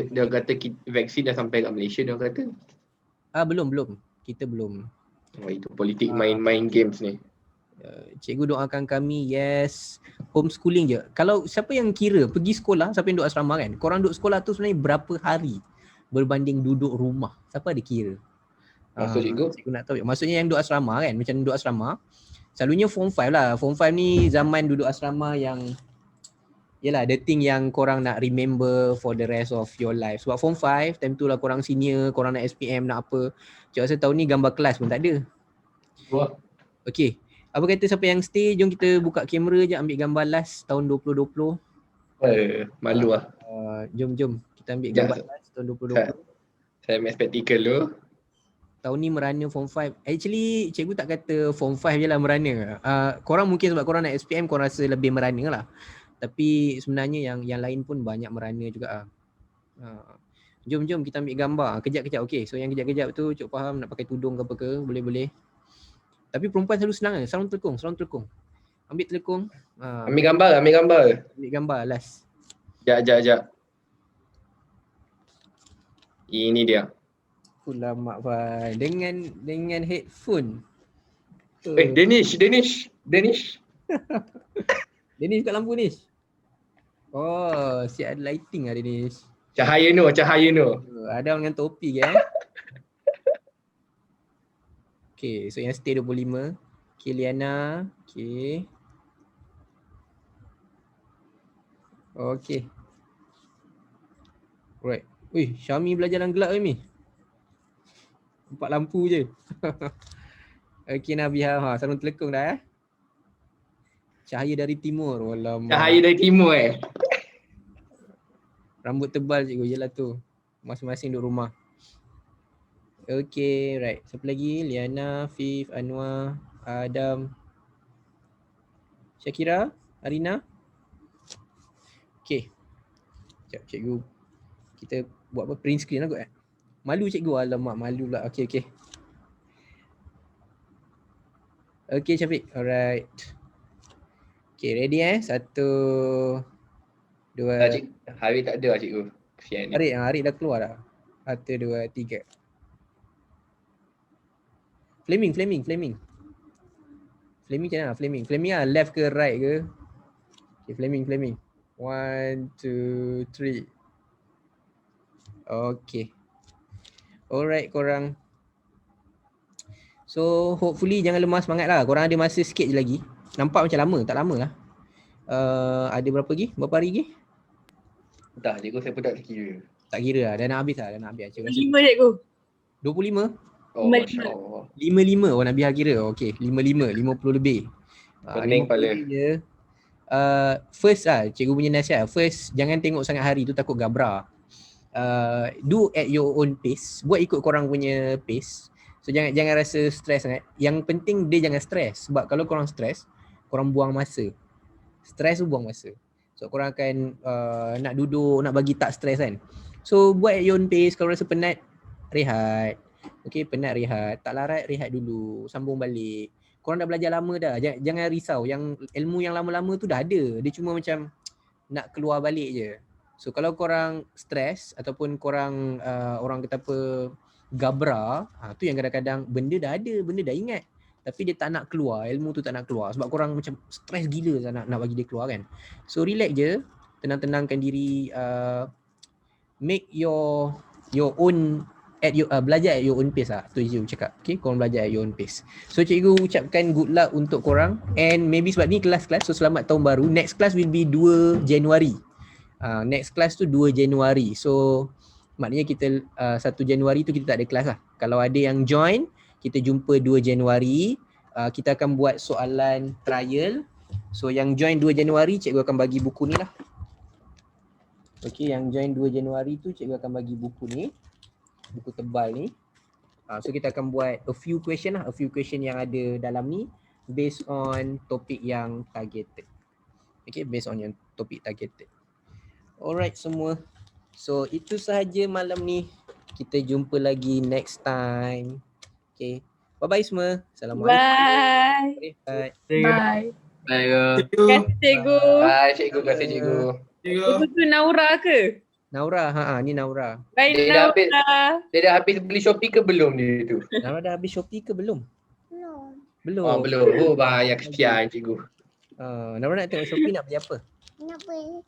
Dia kata vaksin dah sampai kat Malaysia, dia kata. Belum. Kita belum. Itu politik main games ni. Cikgu doakan kami, yes, homeschooling je. Kalau siapa yang kira pergi sekolah, siapa yang duduk asrama kan, korang duduk sekolah tu sebenarnya berapa hari berbanding duduk rumah? Siapa ada kira? Maksud cikgu? Cikgu nak tahu. Maksudnya yang duduk asrama kan, macam duduk asrama, selalunya form 5 lah. Form 5 ni zaman duduk asrama yang yelah, the thing yang korang nak remember for the rest of your life. Sebab form 5, time tu lah korang senior, korang nak SPM, nak apa. Cikgu rasa tahun ni gambar kelas pun tak ada. Wah. Okay. Apa kata siapa yang stay, jom kita buka kamera je ambil gambar last tahun 2020. Malu lah. Jom kita ambil gambar last tahun 2020. Saya ambil spectacle dulu. Tahun ni merana form 5. Actually cikgu tak kata form 5 je lah merana. Korang mungkin sebab korang nak SPM korang rasa lebih merana lah. Tapi sebenarnya yang lain pun banyak merana juga. Jom kita ambil gambar. Kejap. Okay, so yang kejap-kejap tu cuk faham nak pakai tudung ke apa ke, boleh. Tapi perempuan selalu senang kan, sarung telekung. Ambil telekung. Ambil gambar. Ambil gambar last. Sekejap. Ini dia. Ulama Fan dengan headphone. Danish. Danish kat lampu ni. Oh, siap ada lighting hari ni. Cahaya Nur. Ada orang dengan topi ke? Okay, so yang stay 25. Okay, Liana. Okay. Okay. Alright. Wih, Syami belajar dalam gelap ke Mi? Nampak lampu je. Okay, Nabiha. Ha, sarung telekung dah Cahaya dari timur. Alamak. Cahaya dari timur Rambut tebal cikgu. Yelah tu. Masing-masing duduk rumah. Okay, right. Siapa lagi? Liana, Fif, Anwar, Adam, Syakira, Arina. Okay. Sekejap cikgu. Kita buat apa? Print screen lah kot Malu cikgu. Alamak, malu pula. Okay. Okay, Syafiq. Alright. Okay, ready 1, 2. Hari tak ada lah cikgu. Kesian ni. Arik dah keluar dah. 1, 2, 3. Flaming. Flaming macam mana? Flaming lah left ke right ke? Okay, flaming. 1, 2, 3. Okay. Alright korang. So hopefully jangan lemah semangat lah. Korang ada masa sikit je lagi. Nampak macam lama, tak lama lah. Ada berapa lagi? Berapa hari lagi? Dah cikgu, saya pun tak kira. Tak kira lah, dah nak habis lah. Cikgu rasa 5 cikgu. 25? Oh, Masya Allah. 55 nak biar kira. Okay, 55 lebih. Pening kepala. Je. First cikgu punya nasihat. First, jangan tengok sangat hari tu, takut gabra. Do at your own pace. Buat ikut korang punya pace. So jangan rasa stres sangat. Yang penting dia jangan stres. Sebab kalau korang stres, korang buang masa. Stres tu buang masa. So korang akan nak duduk, nak bagi tak stres kan. So buat at your own pace. Kalau rasa penat, rehat. Okay, penat rehat. Tak larat, rehat dulu. Sambung balik. Korang dah belajar lama dah. Jangan risau. Yang ilmu yang lama-lama tu dah ada. Dia cuma macam nak keluar balik je. So kalau korang stres ataupun korang orang kata apa gabra, tu yang kadang-kadang benda dah ada, benda dah ingat. Tapi dia tak nak keluar, ilmu tu tak nak keluar. Sebab korang macam stres gila nak bagi dia keluar kan. So relax je. Tenang-tenangkan diri. Make your own belajar at your own pace lah. Tu je cakap. Okay, korang belajar at your own pace. So cikgu ucapkan good luck untuk korang. And maybe sebab ni kelas-kelas, so selamat tahun baru. Next class will be 2 Januari. Next class tu 2 Januari. So maknanya kita 1 Januari tu kita tak ada kelas lah. Kalau ada yang join, kita jumpa 2 Januari. Kita akan buat soalan trial. So yang join 2 Januari, cikgu akan bagi buku ni lah. Okay, yang join 2 Januari tu cikgu akan bagi buku ni. Buku tebal ni. So kita akan buat a few question lah. A few question yang ada dalam ni based on topik yang targeted. Okay, based on yang topik targeted. Alright semua. So itu sahaja malam ni. Kita jumpa lagi next time. Okay. Bye-bye semua. Assalamualaikum. Bye. Bye. Bye. Baik. Terima kasih cikgu. Bye cikgu, kasih cikgu. Cikgu tu Naura ke? Naura, ni Naura. Baik Dia dah Naura. Dia dah habis beli Shopee ke belum dia tu? Naura dah habis Shopee ke belum? Belum. Oh belum. Oh bahaya, kesian cikgu. Naura nak tengok Shopee nak beli apa? Nak beli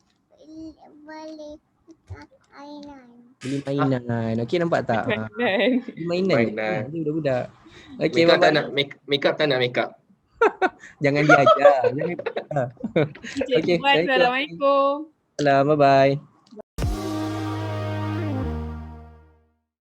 mainan. Beli mainan. Okey, nampak tak? Beli mainan. Mainan. Dia budak-budak. Okey, Makeup tak bye-bye. nak makeup tak nak makeup. Jangan dia ajar. Jangan. Cikgu, Okey, Assalamualaikum. Salam, bye-bye.